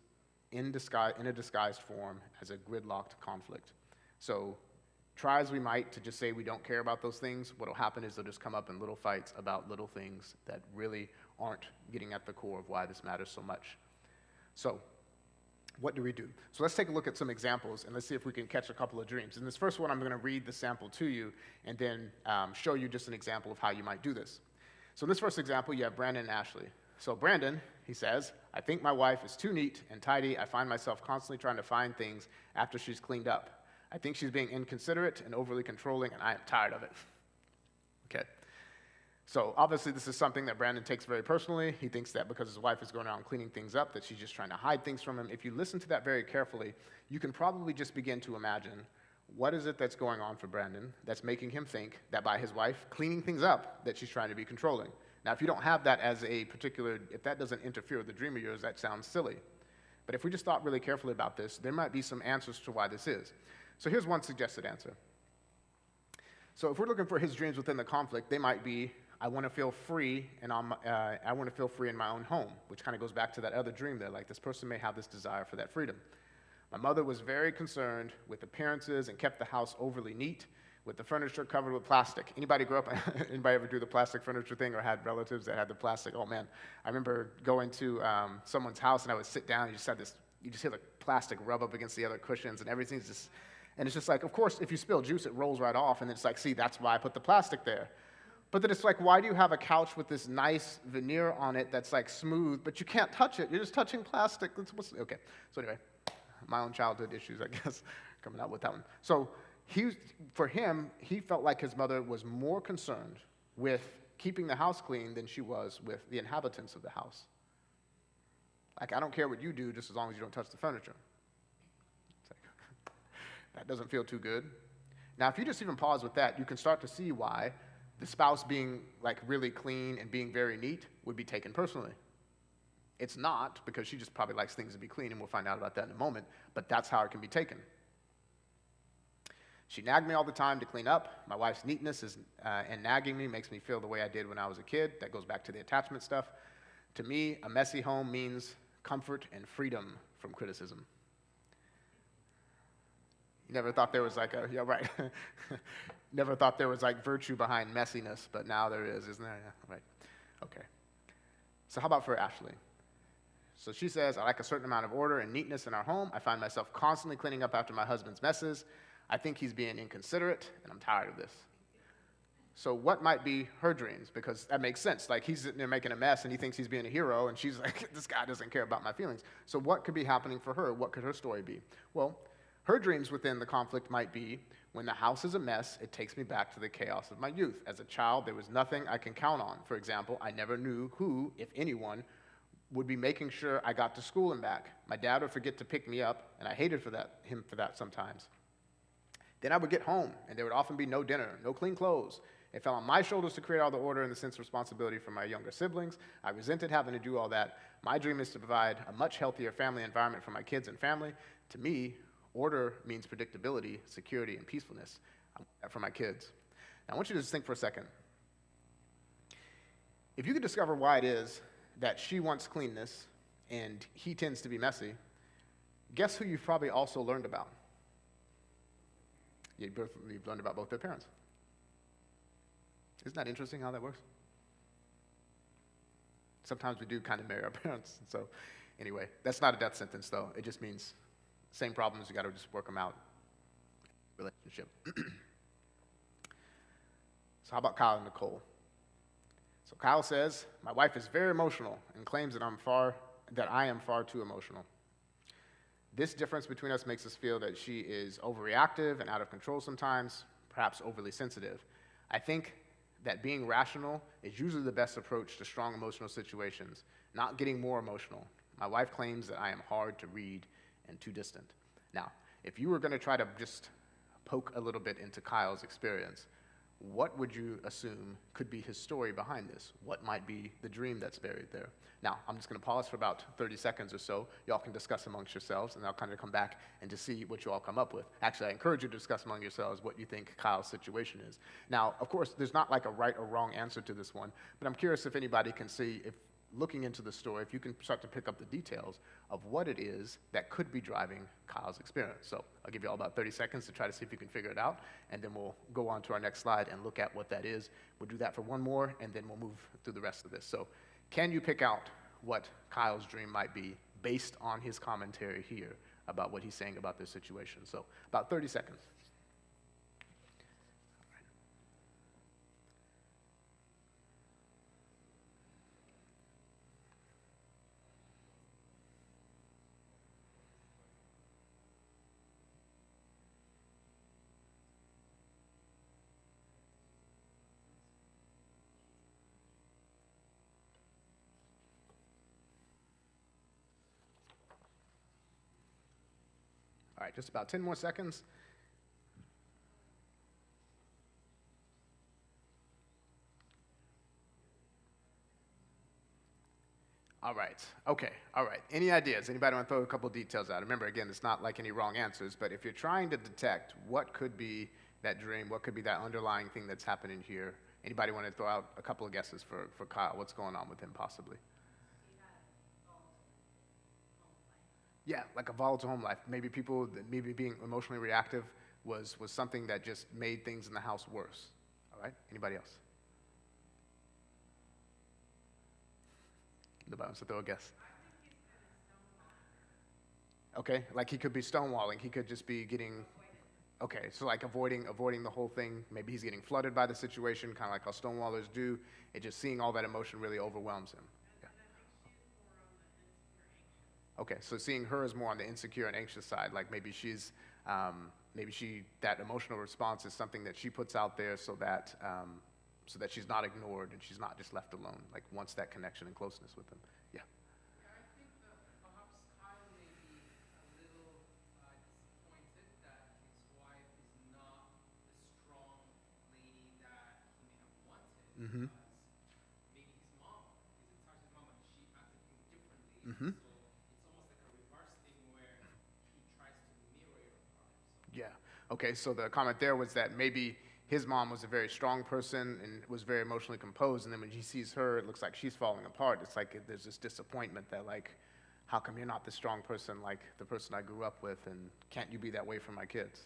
in a disguised form as a gridlocked conflict. So try as we might to just say we don't care about those things, what will happen is they'll just come up in little fights about little things that really aren't getting at the core of why this matters so much. So what do we do? So let's take a look at some examples, and let's see if we can catch a couple of dreams. In this first one, I'm going to read the sample to you and then show you just an example of how you might do this. So in this first example, you have Brandon and Ashley. So Brandon, he says, I think my wife is too neat and tidy. I find myself constantly trying to find things after she's cleaned up. I think she's being inconsiderate and overly controlling, and I am tired of it. Okay. So obviously this is something that Brandon takes very personally. He thinks that because his wife is going around cleaning things up, that she's just trying to hide things from him. If you listen to that very carefully, you can probably just begin to imagine what is it that's going on for Brandon that's making him think that by his wife cleaning things up, that she's trying to be controlling. Now, if you don't have that as a particular, if that doesn't interfere with the dream of yours, that sounds silly. But if we just thought really carefully about this, there might be some answers to why this is. So here's one suggested answer. So if we're looking for his dreams within the conflict, they might be, I want to feel free, and I want to feel free in my own home, which kind of goes back to that other dream there. Like this person may have this desire for that freedom. My mother was very concerned with appearances and kept the house overly neat, with the furniture covered with plastic. Anybody grow up? Anybody ever do the plastic furniture thing, or had relatives that had the plastic? Oh man, I remember going to someone's house, and I would sit down, and you just hear the plastic rub up against the other cushions, and everything's just, and it's just like, of course, if you spill juice, it rolls right off, and it's like, see, that's why I put the plastic there. But then it's like, why do you have a couch with this nice veneer on it that's like smooth, but you can't touch it? You're just touching plastic. Okay, so anyway, my own childhood issues, I guess, coming out with that one. So for him, he felt like his mother was more concerned with keeping the house clean than she was with the inhabitants of the house. Like, I don't care what you do, just as long as you don't touch the furniture. It's like, that doesn't feel too good. Now, if you just even pause with that, you can start to see why the spouse being like really clean and being very neat would be taken personally. It's not, because she just probably likes things to be clean, and we'll find out about that in a moment, but that's how it can be taken. She nagged me all the time to clean up. My wife's neatness and nagging me makes me feel the way I did when I was a kid. That goes back to the attachment stuff. To me, a messy home means comfort and freedom from criticism. You never thought there was like yeah, right. Never thought there was like virtue behind messiness, but now there is, isn't there? Yeah, right. Okay. So how about for Ashley? So she says, I like a certain amount of order and neatness in our home. I find myself constantly cleaning up after my husband's messes. I think he's being inconsiderate, and I'm tired of this. So what might be her dreams? Because that makes sense. Like, he's sitting there making a mess, and he thinks he's being a hero, and she's like, this guy doesn't care about my feelings. So what could be happening for her? What could her story be? Well, her dreams within the conflict might be, when the house is a mess, it takes me back to the chaos of my youth. As a child, there was nothing I can count on. For example, I never knew who, if anyone, would be making sure I got to school and back. My dad would forget to pick me up, and I hated him for that sometimes. Then I would get home, and there would often be no dinner, no clean clothes. It fell on my shoulders to create all the order and the sense of responsibility for my younger siblings. I resented having to do all that. My dream is to provide a much healthier family environment for my kids and family. To me, order means predictability, security, and peacefulness. I want that for my kids. Now, I want you to just think for a second. If you could discover why it is that she wants cleanness and he tends to be messy, guess who you've probably also learned about? You've learned about both their parents. Isn't that interesting how that works? sometimes we do kind of marry our parents. So anyway, that's not a death sentence, though. It just means same problems, you got to just work them out. Relationship. So how about Kyle and Nicole? So Kyle says, my wife is very emotional and claims that I am far too emotional. This difference between us makes us feel that she is overreactive and out of control sometimes, perhaps overly sensitive. I think that being rational is usually the best approach to strong emotional situations, not getting more emotional. My wife claims that I am hard to read and too distant. Now, if you were going to try to just poke a little bit into Kyle's experience, what would you assume could be his story behind this? What might be the dream that's buried there? Now, I'm just going to pause for about 30 seconds or so. Y'all can discuss amongst yourselves, and I'll kind of come back and just see what you all come up with. Actually, I encourage you to discuss among yourselves what you think Kyle's situation is. Now, of course, there's not like a right or wrong answer to this one, but I'm curious if anybody can see, if looking into the story, if you can start to pick up the details of what it is that could be driving Kyle's experience. So I'll give you all about 30 seconds to try to see if you can figure it out, and then we'll go on to our next slide and look at what that is. We'll do that for one more, and then we'll move through the rest of this. So can you pick out what Kyle's dream might be based on his commentary here about what he's saying about this situation? So about 30 seconds. All right, just about 10 more seconds. All right, okay, all right. Any ideas? Anybody want to throw a couple details out? Remember, again, it's not like any wrong answers, but if you're trying to detect what could be that dream, what could be that underlying thing that's happening here, anybody want to throw out a couple of guesses for Kyle? What's going on with him possibly? Yeah, like a volatile home life. Maybe maybe being emotionally reactive was something that just made things in the house worse. All right, anybody else? Nobody wants to throw a guess. Okay, like he could be stonewalling. He could just be getting, okay, so like avoiding the whole thing. Maybe he's getting flooded by the situation, kind of like how stonewallers do. It just seeing all that emotion really overwhelms him. Okay, so seeing her is more on the insecure and anxious side, like maybe that emotional response is something that she puts out there so that she's not ignored and she's not just left alone, like wants that connection and closeness with him. Yeah. Yeah, I think that perhaps Kyle may be a little disappointed that his wife is not the strong lady that he may have wanted. Mm-hmm. Maybe his mom, he's in touch with his mom, and she acted differently. Mm-hmm. So it's almost like a reverse thing where he tries to mirror your part. So. Yeah. Okay, so the comment there was that maybe his mom was a very strong person and was very emotionally composed, and then when he sees her, it looks like she's falling apart. It's like there's this disappointment that, like, how come you're not the strong person like the person I grew up with, and can't you be that way for my kids?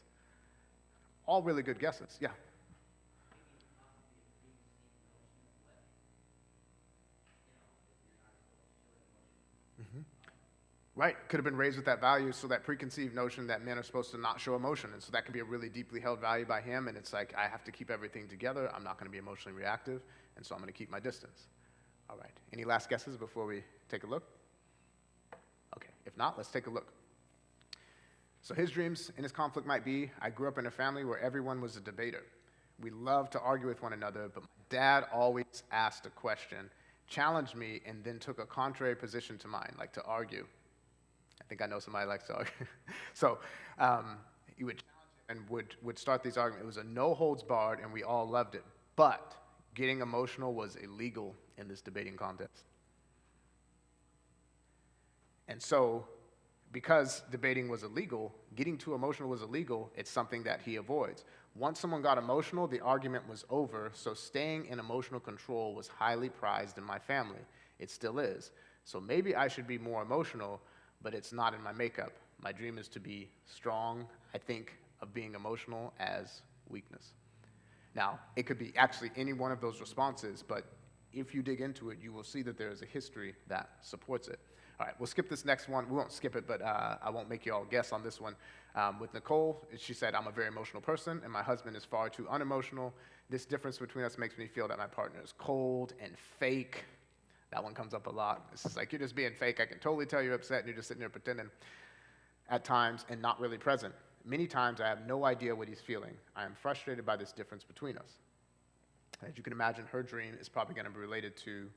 All really good guesses. Yeah. Mm-hmm. Right, could have been raised with that value, so that preconceived notion that men are supposed to not show emotion, and so that could be a really deeply held value by him, and it's like, I have to keep everything together, I'm not going to be emotionally reactive, and so I'm going to keep my distance. All right, any last guesses before we take a look? Okay, if not, let's take a look. So his dreams in his conflict might be, I grew up in a family where everyone was a debater. We loved to argue with one another, but my dad always asked a question, challenged me, and then took a contrary position to mine, like to argue. I think I know somebody likes to argue. So he would challenge and would start these arguments. It was a no holds barred, and we all loved it. But getting emotional was illegal in this debating contest. And so, because debating was illegal, getting too emotional was illegal, it's something that he avoids. Once someone got emotional, the argument was over, so staying in emotional control was highly prized in my family. It still is. So maybe I should be more emotional, but it's not in my makeup. My dream is to be strong. I think of being emotional as weakness. Now, it could be actually any one of those responses, but if you dig into it, you will see that there is a history that supports it. All right, we'll skip this next one. We won't skip it, but I won't make you all guess on this one. With Nicole, she said, I'm a very emotional person, and my husband is far too unemotional. This difference between us makes me feel that my partner is cold and fake. That one comes up a lot. It's just like, you're just being fake. I can totally tell you're upset, and you're just sitting there pretending at times and not really present. Many times, I have no idea what he's feeling. I am frustrated by this difference between us. As you can imagine, her dream is probably going to be related to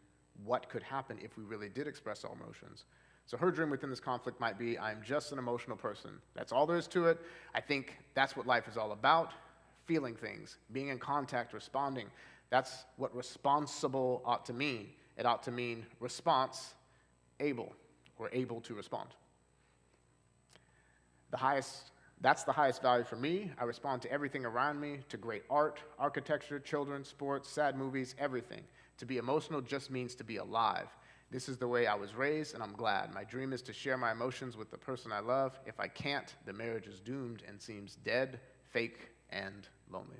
what could happen if we really did express our emotions. So her dream within this conflict might be, I'm just an emotional person. That's all there is to it. I think that's what life is all about, feeling things, being in contact, responding. That's what responsible ought to mean. It ought to mean response, able, or able to respond. That's the highest value for me. I respond to everything around me, to great art, architecture, children, sports, sad movies, everything. To be emotional just means to be alive. This is the way I was raised, and I'm glad. My dream is to share my emotions with the person I love. If I can't, the marriage is doomed and seems dead, fake, and lonely.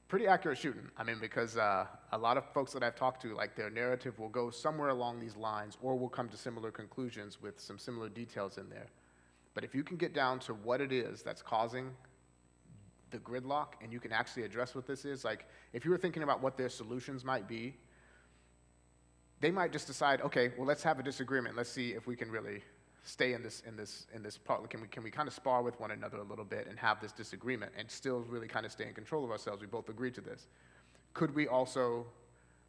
Pretty accurate shooting. I mean, because a lot of folks that I've talked to, like, their narrative will go somewhere along these lines or will come to similar conclusions with some similar details in there. But if you can get down to what it is that's causing the gridlock, and you can actually address what this is, like, if you were thinking about what their solutions might be, they might just decide, okay, well, let's have a disagreement. Let's see if we can really stay in this part. Can we kind of spar with one another a little bit and have this disagreement and still really kind of stay in control of ourselves? We both agreed to this. Could we also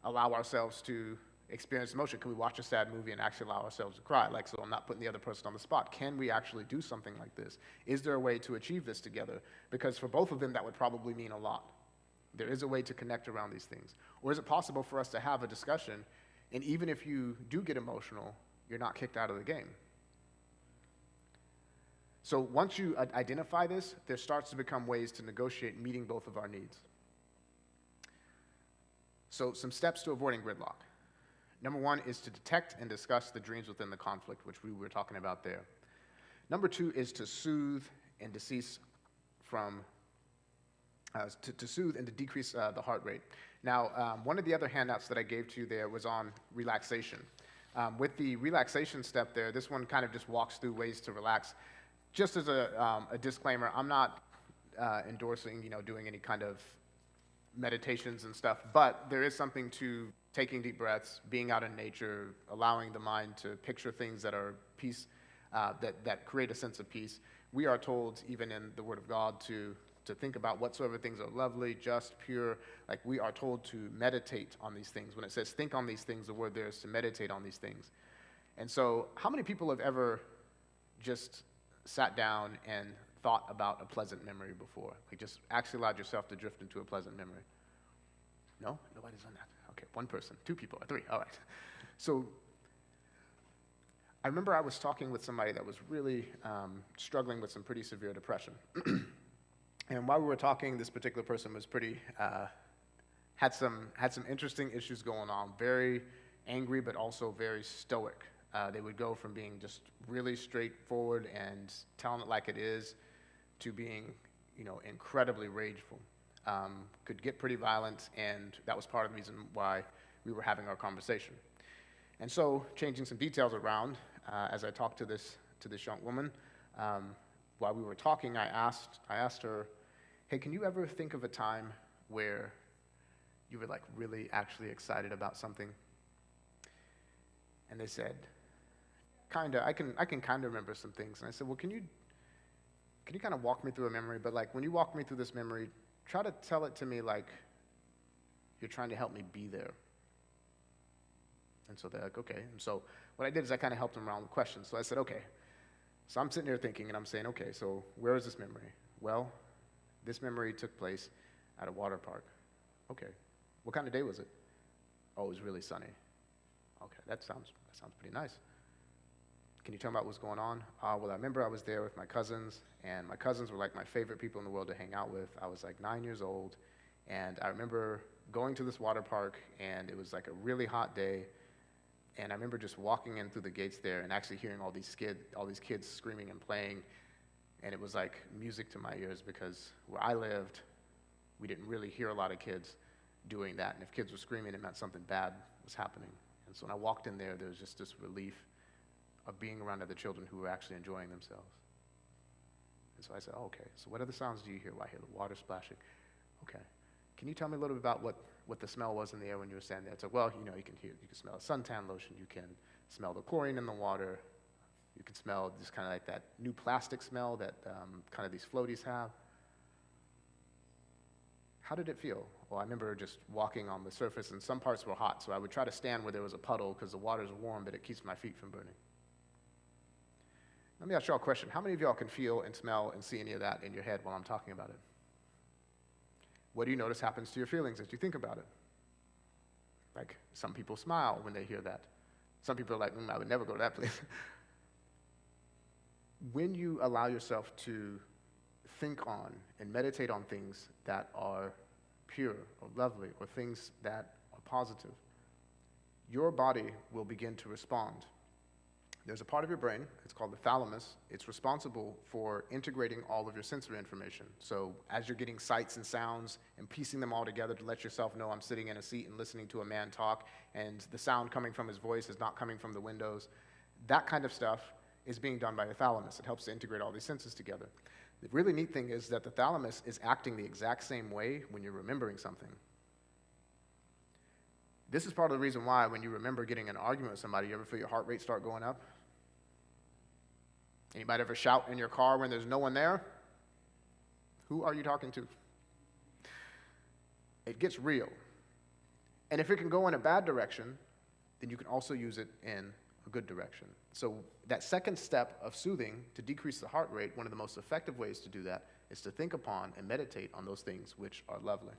allow ourselves to experience emotion? Can we watch a sad movie and actually allow ourselves to cry? Like, so I'm not putting the other person on the spot. Can we actually do something like this? Is there a way to achieve this together? Because for both of them, that would probably mean a lot. There is a way to connect around these things. Or is it possible for us to have a discussion, and even if you do get emotional, you're not kicked out of the game? So once you identify this, there starts to become ways to negotiate meeting both of our needs. So some steps to avoiding gridlock. Number one is to detect and discuss the dreams within the conflict, which we were talking about there. Number two is to soothe and decrease the heart rate. Now, one of the other handouts that I gave to you there was on relaxation. With the relaxation step there, this one kind of just walks through ways to relax. Just as a disclaimer, I'm not endorsing, doing any kind of meditations and stuff, but there is something to taking deep breaths, being out in nature, allowing the mind to picture things that are peace, that create a sense of peace. We are told, even in the Word of God, to think about whatsoever things are lovely, just, pure. Like, we are told to meditate on these things. When it says think on these things, the word there is to meditate on these things. And so, how many people have ever just sat down and thought about a pleasant memory before? Like, just actually allowed yourself to drift into a pleasant memory? No? Nobody's done that. Okay, one person, two people, or three. All right. So I remember I was talking with somebody that was really struggling with some pretty severe depression. And while we were talking, this particular person was pretty, had some interesting issues going on, very angry, but also very stoic. They would go from being just really straightforward and telling it like it is to being, incredibly rageful. Could get pretty violent, and that was part of the reason why we were having our conversation. And so, changing some details around, as I talked to this young woman, while we were talking, I asked her, hey, can you ever think of a time where you were like really actually excited about something? And they said, kinda, I can kind of remember some things. And I said, well, can you kind of walk me through a memory? But like, when you walk me through this memory, try to tell it to me like you're trying to help me be there. And so they're like, okay. And so what I did is I kind of helped them around with questions. So I said, okay. So I'm sitting there thinking, and I'm saying, okay, so where is this memory? Well, this memory took place at a water park. Okay. What kind of day was it? Oh, it was really sunny. Okay, that sounds pretty nice. Can you tell me about what's going on? Well, I remember I was there with my cousins, and my cousins were like my favorite people in the world to hang out with. I was like 9 years old, and I remember going to this water park, and it was like a really hot day, and I remember just walking in through the gates there and actually hearing all these kids screaming and playing, and it was like music to my ears because where I lived, we didn't really hear a lot of kids. doing that. And if kids were screaming, it meant something bad was happening. And so when I walked in there, there was just this relief of being around other children who were actually enjoying themselves. And so I said, oh, okay, so what other sounds do you hear? Well, I hear the water splashing. Okay. Can you tell me a little bit about what the smell was in the air when you were standing there? It's like, well, you know, you can smell suntan lotion, you can smell the chlorine in the water, you can smell just kind of like that new plastic smell that kind of these floaties have. How did it feel? Well, I remember just walking on the surface, and some parts were hot, so I would try to stand where there was a puddle because the water's warm, but it keeps my feet from burning. Let me ask y'all a question. How many of y'all can feel and smell and see any of that in your head while I'm talking about it? What do you notice happens to your feelings as you think about it? Like, some people smile when they hear that. Some people are like, I would never go to that place. When you allow yourself to think on and meditate on things that are pure or lovely or things that are positive, your body will begin to respond. There's a part of your brain, it's called the thalamus. It's responsible for integrating all of your sensory information. So as you're getting sights and sounds and piecing them all together to let yourself know I'm sitting in a seat and listening to a man talk, and the sound coming from his voice is not coming from the windows, that kind of stuff is being done by the thalamus. It helps to integrate all these senses together. The really neat thing is that the thalamus is acting the exact same way when you're remembering something. This is part of the reason why when you remember getting in an argument with somebody, you ever feel your heart rate start going up? Anybody ever shout in your car when there's no one there? Who are you talking to? It gets real. And if it can go in a bad direction, then you can also use it in a good direction. So that second step of soothing to decrease the heart rate, one of the most effective ways to do that is to think upon and meditate on those things which are lovely.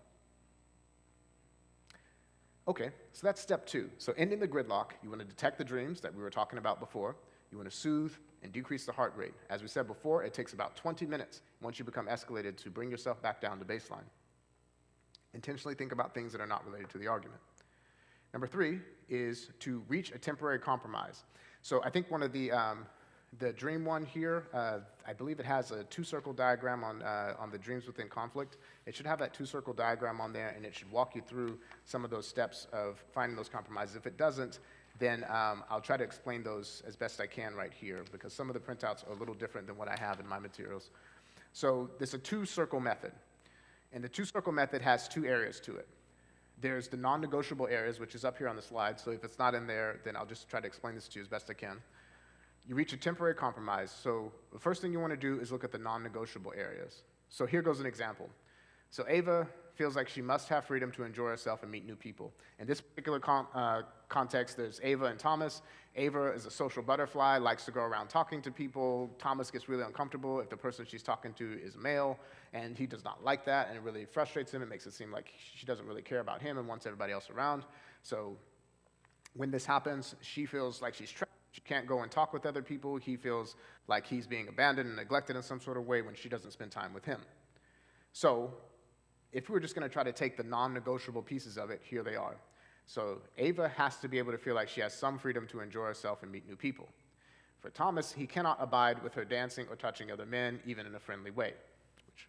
Okay, so that's step 2. So ending the gridlock, you want to detect the dreams that we were talking about before. You want to soothe and decrease the heart rate. As we said before, it takes about 20 minutes once you become escalated to bring yourself back down to baseline. Intentionally think about things that are not related to the argument. Number 3 is to reach a temporary compromise. So I think one of the dream one here, I believe it has a 2-circle diagram on the dreams within conflict. It should have that 2-circle diagram on there, and it should walk you through some of those steps of finding those compromises. If it doesn't, then I'll try to explain those as best I can right here, because some of the printouts are a little different than what I have in my materials. So there's a 2-circle method, and the 2-circle method has 2 areas to it. There's the non-negotiable areas, which is up here on the slide, so if it's not in there, then I'll just try to explain this to you as best I can. You reach a temporary compromise, so the first thing you want to do is look at the non-negotiable areas. So here goes an example. So Ava feels like she must have freedom to enjoy herself and meet new people. In this particular context, there's Ava and Thomas. Ava is a social butterfly, likes to go around talking to people. Thomas gets really uncomfortable if the person she's talking to is male, and he does not like that, and it really frustrates him. It makes it seem like she doesn't really care about him and wants everybody else around. So when this happens, she feels like she's trapped. She can't go and talk with other people. He feels like he's being abandoned and neglected in some sort of way when she doesn't spend time with him. So if we were just going to try to take the non-negotiable pieces of it, here they are. So Ava has to be able to feel like she has some freedom to enjoy herself and meet new people. For Thomas, he cannot abide with her dancing or touching other men, even in a friendly way, which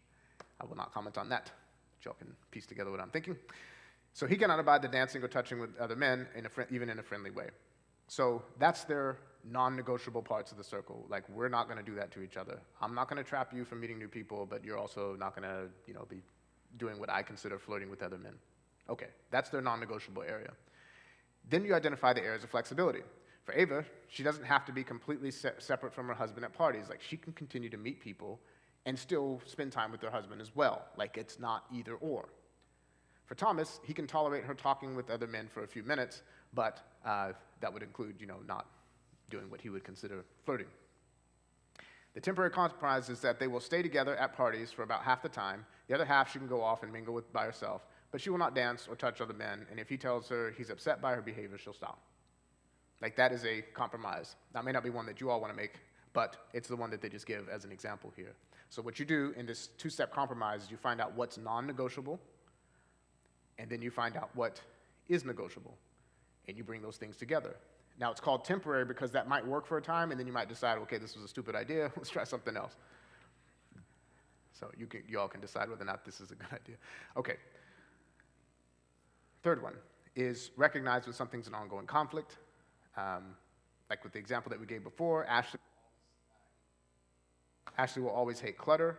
I will not comment on that, but y'all can piece together what I'm thinking. So he cannot abide the dancing or touching with other men, even in a friendly way. So that's their non-negotiable parts of the circle. Like, we're not going to do that to each other. I'm not going to trap you from meeting new people, but you're also not going to, be doing what I consider flirting with other men. Okay, that's their non-negotiable area. Then you identify the areas of flexibility. For Ava, she doesn't have to be completely separate from her husband at parties. Like, she can continue to meet people and still spend time with her husband as well. Like, it's not either or. For Thomas, he can tolerate her talking with other men for a few minutes, but that would include, not doing what he would consider flirting. The temporary compromise is that they will stay together at parties for about half the time. The other half she can go off and mingle with by herself, but she will not dance or touch other men, and if he tells her he's upset by her behavior, she'll stop. Like, that is a compromise. That may not be one that you all want to make, but it's the one that they just give as an example here. So what you do in this 2-step compromise is you find out what's non-negotiable, and then you find out what is negotiable, and you bring those things together. Now, it's called temporary because that might work for a time, and then you might decide, okay, this was a stupid idea, let's try something else. So you all can decide whether or not this is a good idea. Okay. Third one is recognize when something's an ongoing conflict. Like with the example that we gave before, Ashley will always hate clutter.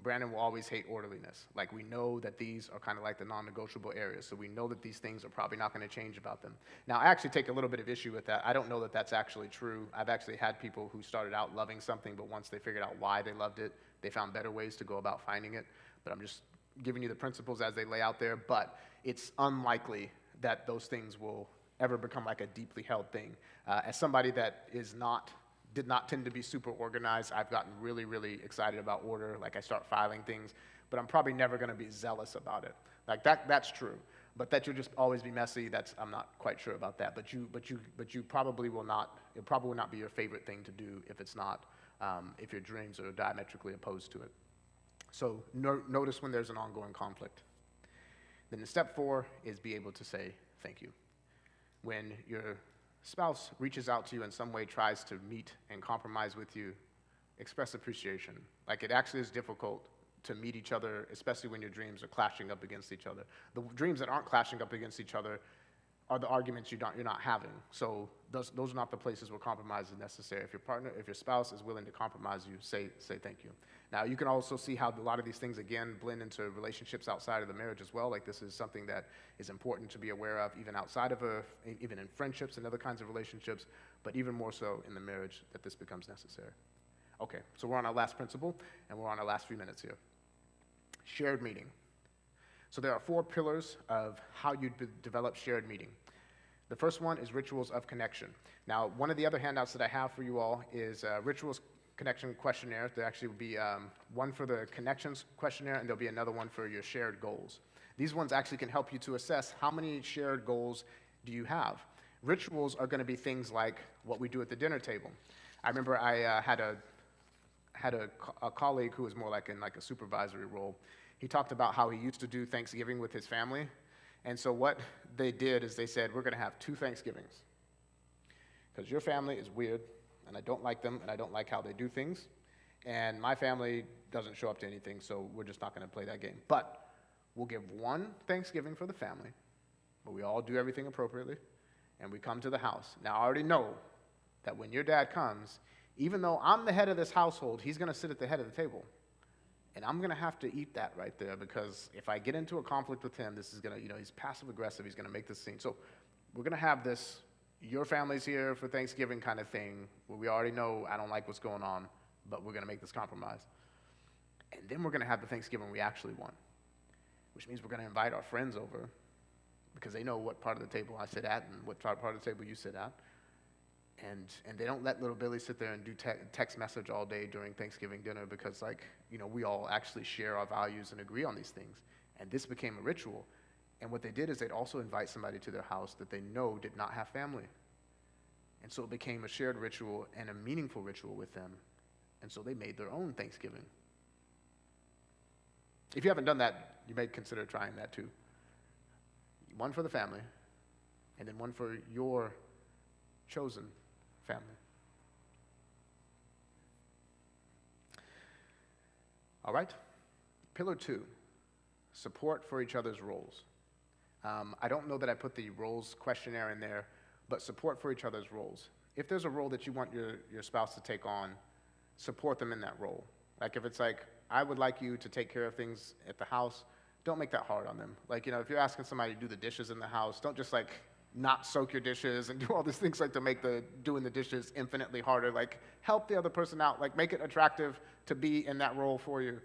Brandon will always hate orderliness. Like, we know that these are kind of like the non-negotiable areas, so we know that these things are probably not going to change about them. Now, I actually take a little bit of issue with that. I don't know that that's actually true. I've actually had people who started out loving something, but once they figured out why they loved it, they found better ways to go about finding it. But I'm just giving you the principles as they lay out there, but it's unlikely that those things will ever become like a deeply held thing. As somebody that did not tend to be super organized, I've gotten really, really excited about order. Like, I start filing things, but I'm probably never going to be zealous about it. Like, that's true. But that you'll just always be messy, I'm not quite sure about that. But you probably will not. It probably will not be your favorite thing to do if it's not. If your dreams are diametrically opposed to it. So notice when there's an ongoing conflict. Then the step 4 is be able to say thank you. When your spouse reaches out to you in some way, tries to meet and compromise with you, express appreciation. Like, it actually is difficult to meet each other, especially when your dreams are clashing up against each other. The dreams that aren't clashing up against each other are the arguments you're not having. So those are not the places where compromise is necessary. If your spouse is willing to compromise you, say thank you. Now, you can also see how a lot of these things, again, blend into relationships outside of the marriage as well. Like, this is something that is important to be aware of, even outside of even in friendships and other kinds of relationships, but even more so in the marriage, that this becomes necessary. Okay, so we're on our last principle, and we're on our last few minutes here. Shared meeting. So there are 4 pillars of how you develop shared meeting. The first one is rituals of connection. Now, one of the other handouts that I have for you all is rituals connection questionnaire. There actually will be one for the connections questionnaire, and there'll be another one for your shared goals. These ones actually can help you to assess how many shared goals do you have. Rituals are going to be things like what we do at the dinner table. I remember I had a colleague who was more like in like a supervisory role. He talked about how he used to do Thanksgiving with his family. And so what they did is they said, we're going to have 2 Thanksgivings. Because your family is weird, and I don't like them, and I don't like how they do things. And my family doesn't show up to anything, so we're just not going to play that game. But we'll give 1 Thanksgiving for the family, but we all do everything appropriately, and we come to the house. Now, I already know that when your dad comes, even though I'm the head of this household, he's going to sit at the head of the table. And I'm going to have to eat that right there, because if I get into a conflict with him, this is going to, he's passive-aggressive, he's going to make this scene. So we're going to have this, your family's here for Thanksgiving kind of thing, where we already know I don't like what's going on, but we're going to make this compromise. And then we're going to have the Thanksgiving we actually want, which means we're going to invite our friends over, because they know what part of the table I sit at and what part of the table you sit at. And they don't let little Billy sit there and do text message all day during Thanksgiving dinner, because, we all actually share our values and agree on these things. And this became a ritual. And what they did is they'd also invite somebody to their house that they know did not have family. And so it became a shared ritual and a meaningful ritual with them. And so they made their own Thanksgiving. If you haven't done that, you may consider trying that too. One for the family, and then one for your chosen family. All right. Pillar 2, support for each other's roles. I don't know that I put the roles questionnaire in there, but support for each other's roles. If there's a role that you want your spouse to take on, support them in that role. Like, if it's like, I would like you to take care of things at the house, don't make that hard on them. Like, if you're asking somebody to do the dishes in the house, don't just not soak your dishes and do all these things to make doing the dishes infinitely harder. Like, help the other person out. Like, make it attractive to be in that role for you.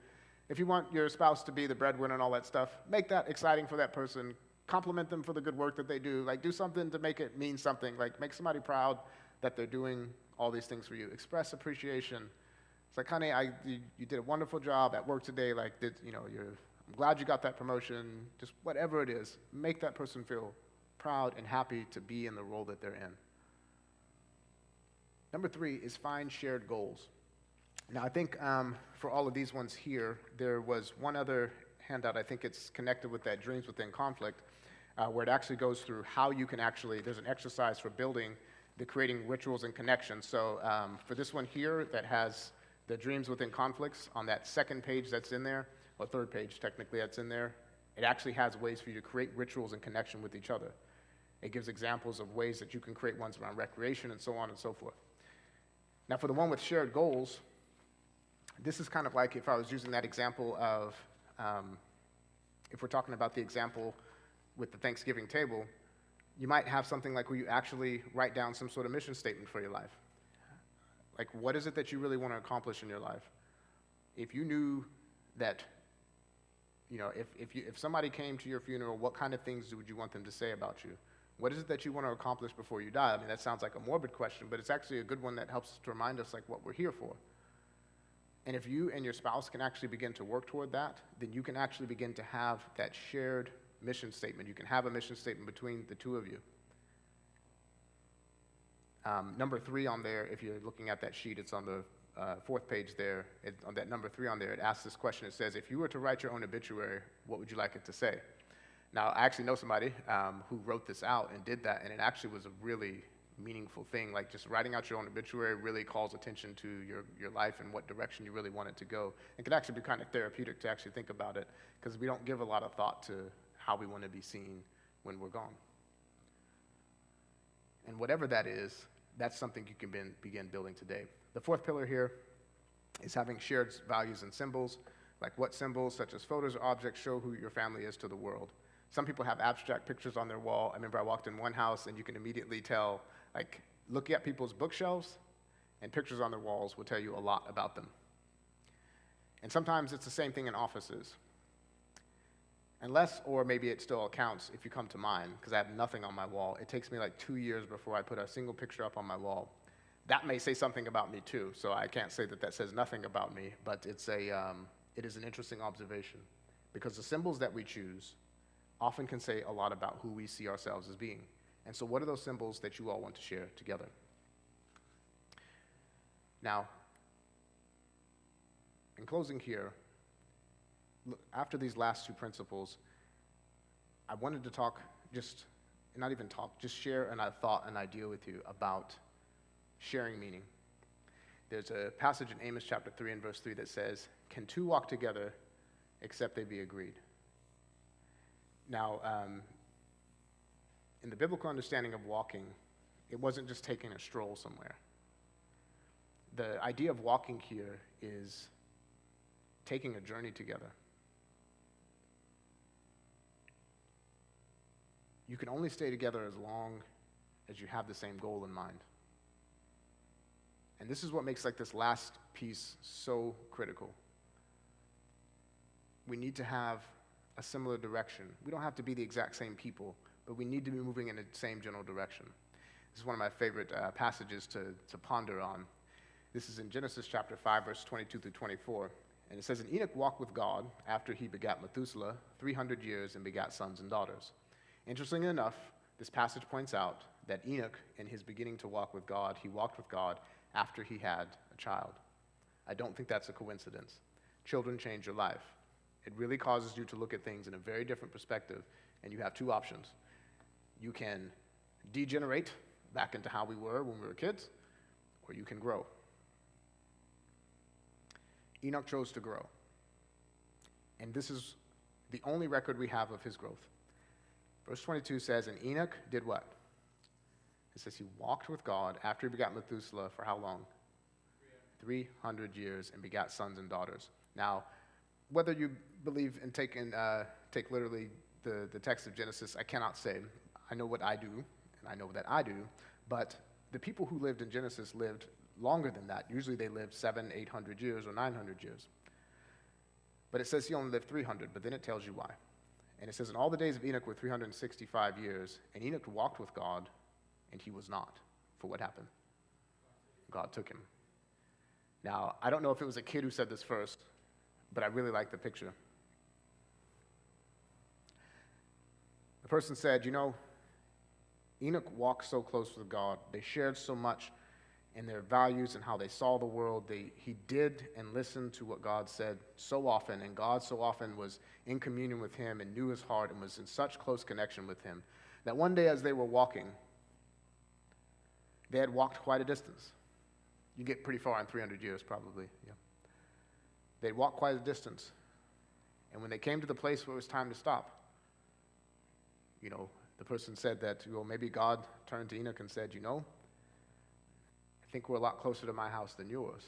If you want your spouse to be the breadwinner and all that stuff, make that exciting for that person. Compliment them for the good work that they do. Like, do something to make it mean something. Like, make somebody proud that they're doing all these things for you. Express appreciation. It's like, honey, you did a wonderful job at work today. Like, I'm glad you got that promotion. Just whatever it is, make that person feel proud and happy to be in the role that they're in. Number 3 is find shared goals. Now, I think for all of these ones here, there was one other handout. I think it's connected with that Dreams Within Conflict, where it actually goes through how you can there's an exercise for creating rituals and connections. So for this one here that has the Dreams Within Conflicts, on that second page that's in there, or third page technically that's in there, It actually has ways for you to create rituals in connection with each other. It gives examples of ways that you can create ones around recreation and so on and so forth. Now, for the one with shared goals, this is kind of like if I was using that example of, if we're talking about the example with the Thanksgiving table, you might have something like where you actually write down some sort of mission statement for your life. Like, what is it that you really want to accomplish in your life? If you knew that, if somebody came to your funeral, what kind of things would you want them to say about you? What is it that you want to accomplish before you die? I mean, that sounds like a morbid question, but it's actually a good one that helps to remind us like what we're here for. And if you and your spouse can actually begin to work toward that, then you can actually begin to have that shared mission statement. You can have a mission statement between the two of you. Number 3 on there, if you're looking at that sheet, it's on the 4th page there. On that number 3 on there, it asks this question. It says, if you were to write your own obituary, what would you like it to say? Now, I actually know somebody who wrote this out and did that, and it actually was a really meaningful thing. Like, just writing out your own obituary really calls attention to your life and what direction you really want it to go. It can actually be kind of therapeutic to actually think about it, because we don't give a lot of thought to how we want to be seen when we're gone. And whatever that is, that's something you can begin building today. The 4th pillar here is having shared values and symbols, like what symbols, such as photos or objects, show who your family is to the world. Some people have abstract pictures on their wall. I remember I walked in one house, and you can immediately tell, like, looking at people's bookshelves and pictures on their walls will tell you a lot about them. And sometimes it's the same thing in offices. Unless, or maybe it still counts if you come to mine, because I have nothing on my wall. It takes me like 2 years before I put a single picture up on my wall. That may say something about me too, so I can't say that that says nothing about me, but it is an interesting observation, because the symbols that we choose often can say a lot about who we see ourselves as being. And so what are those symbols that you all want to share together? Now, in closing here, after these last 2 principles, I wanted to just share a thought, an idea with you about sharing meaning. There's a passage in Amos chapter 3 and verse 3 that says, "Can 2 walk together except they be agreed?" Now, in the biblical understanding of walking, it wasn't just taking a stroll somewhere. The idea of walking here is taking a journey together. You can only stay together as long as you have the same goal in mind. And this is what makes like this last piece so critical. We need to have a similar direction. We don't have to be the exact same people, but we need to be moving in the same general direction. This is one of my favorite passages to ponder on. This is in Genesis chapter 5, verse 22 through 24. And it says, "And Enoch walked with God after he begat Methuselah 300 years and begat sons and daughters." Interestingly enough, this passage points out that Enoch, in his beginning to walk with God, he walked with God after he had a child. I don't think that's a coincidence. Children change your life. It really causes you to look at things in a very different perspective, and you have 2 options. You can degenerate back into how we were when we were kids, or you can grow. Enoch chose to grow. And this is the only record we have of his growth. Verse 22 says, "And Enoch did what?" It says he walked with God after he begat Methuselah for how long? 300 years, and begat sons and daughters. Now, whether you believe and take literally the text of Genesis, I cannot say. I know what I do, and I know that I do, but the people who lived in Genesis lived longer than that. Usually they lived 700, 800 years or 900 years. But it says he only lived 300, but then it tells you why. And it says, "And all the days of Enoch were 365 years, and Enoch walked with God, and he was not." For what happened? God took him. Now, I don't know if it was a kid who said this first, but I really like the picture. The person said, Enoch walked so close with God. They shared so much in their values and how they saw the world. He did and listened to what God said so often, and God so often was in communion with him and knew his heart and was in such close connection with him that one day as they were walking, they had walked quite a distance. You get pretty far in 300 years, probably. Yeah. They'd walked quite a distance, And when they came to the place where it was time to stop, you know, the person said that, well, maybe God turned to Enoch and said, you know, I think we're a lot closer to my house than yours.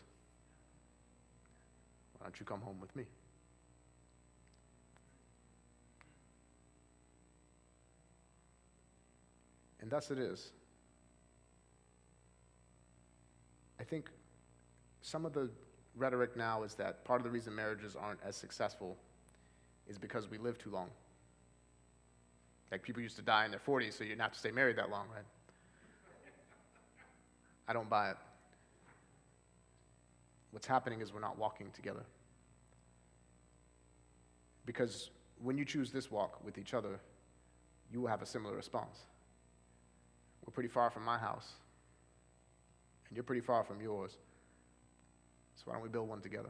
Why don't you come home with me? And thus it is. I think some of the rhetoric now is that part of the reason marriages aren't as successful is because we live too long. Like people used to die in their 40s, so you didn't have to stay married that long, right? I don't buy it. What's happening is we're not walking together. Because when you choose this walk with each other, you will have a similar response. We're pretty far from my house, and you're pretty far from yours. So why don't we build one together?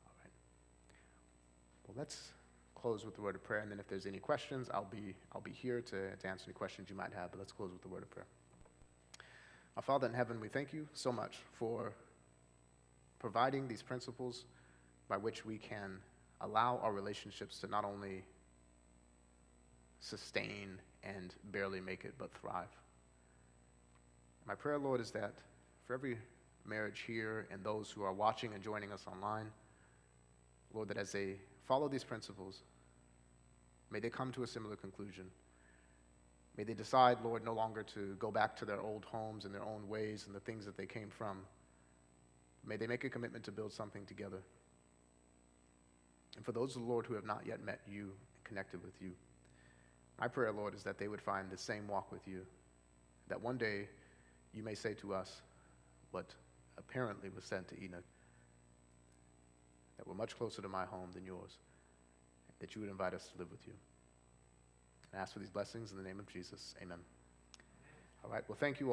All right. Well, let's close with the word of prayer, and then if there's any questions, I'll be here to answer any questions you might have, but let's close with the word of prayer. Our Father in heaven, we thank you so much for providing these principles by which we can allow our relationships to not only sustain and barely make it, but thrive. My prayer, Lord, is that for every marriage here and those who are watching and joining us online, Lord, that as they follow these principles, may they come to a similar conclusion. May they decide, Lord, no longer to go back to their old homes and their own ways and the things that they came from. May they make a commitment to build something together. And for those, Lord, who have not yet met you and connected with you, my prayer, Lord, is that they would find the same walk with you, that one day you may say to us what apparently was said to Enoch, that we're much closer to my home than yours, that you would invite us to live with you. I ask for these blessings in the name of Jesus. Amen. All right, well, thank you all.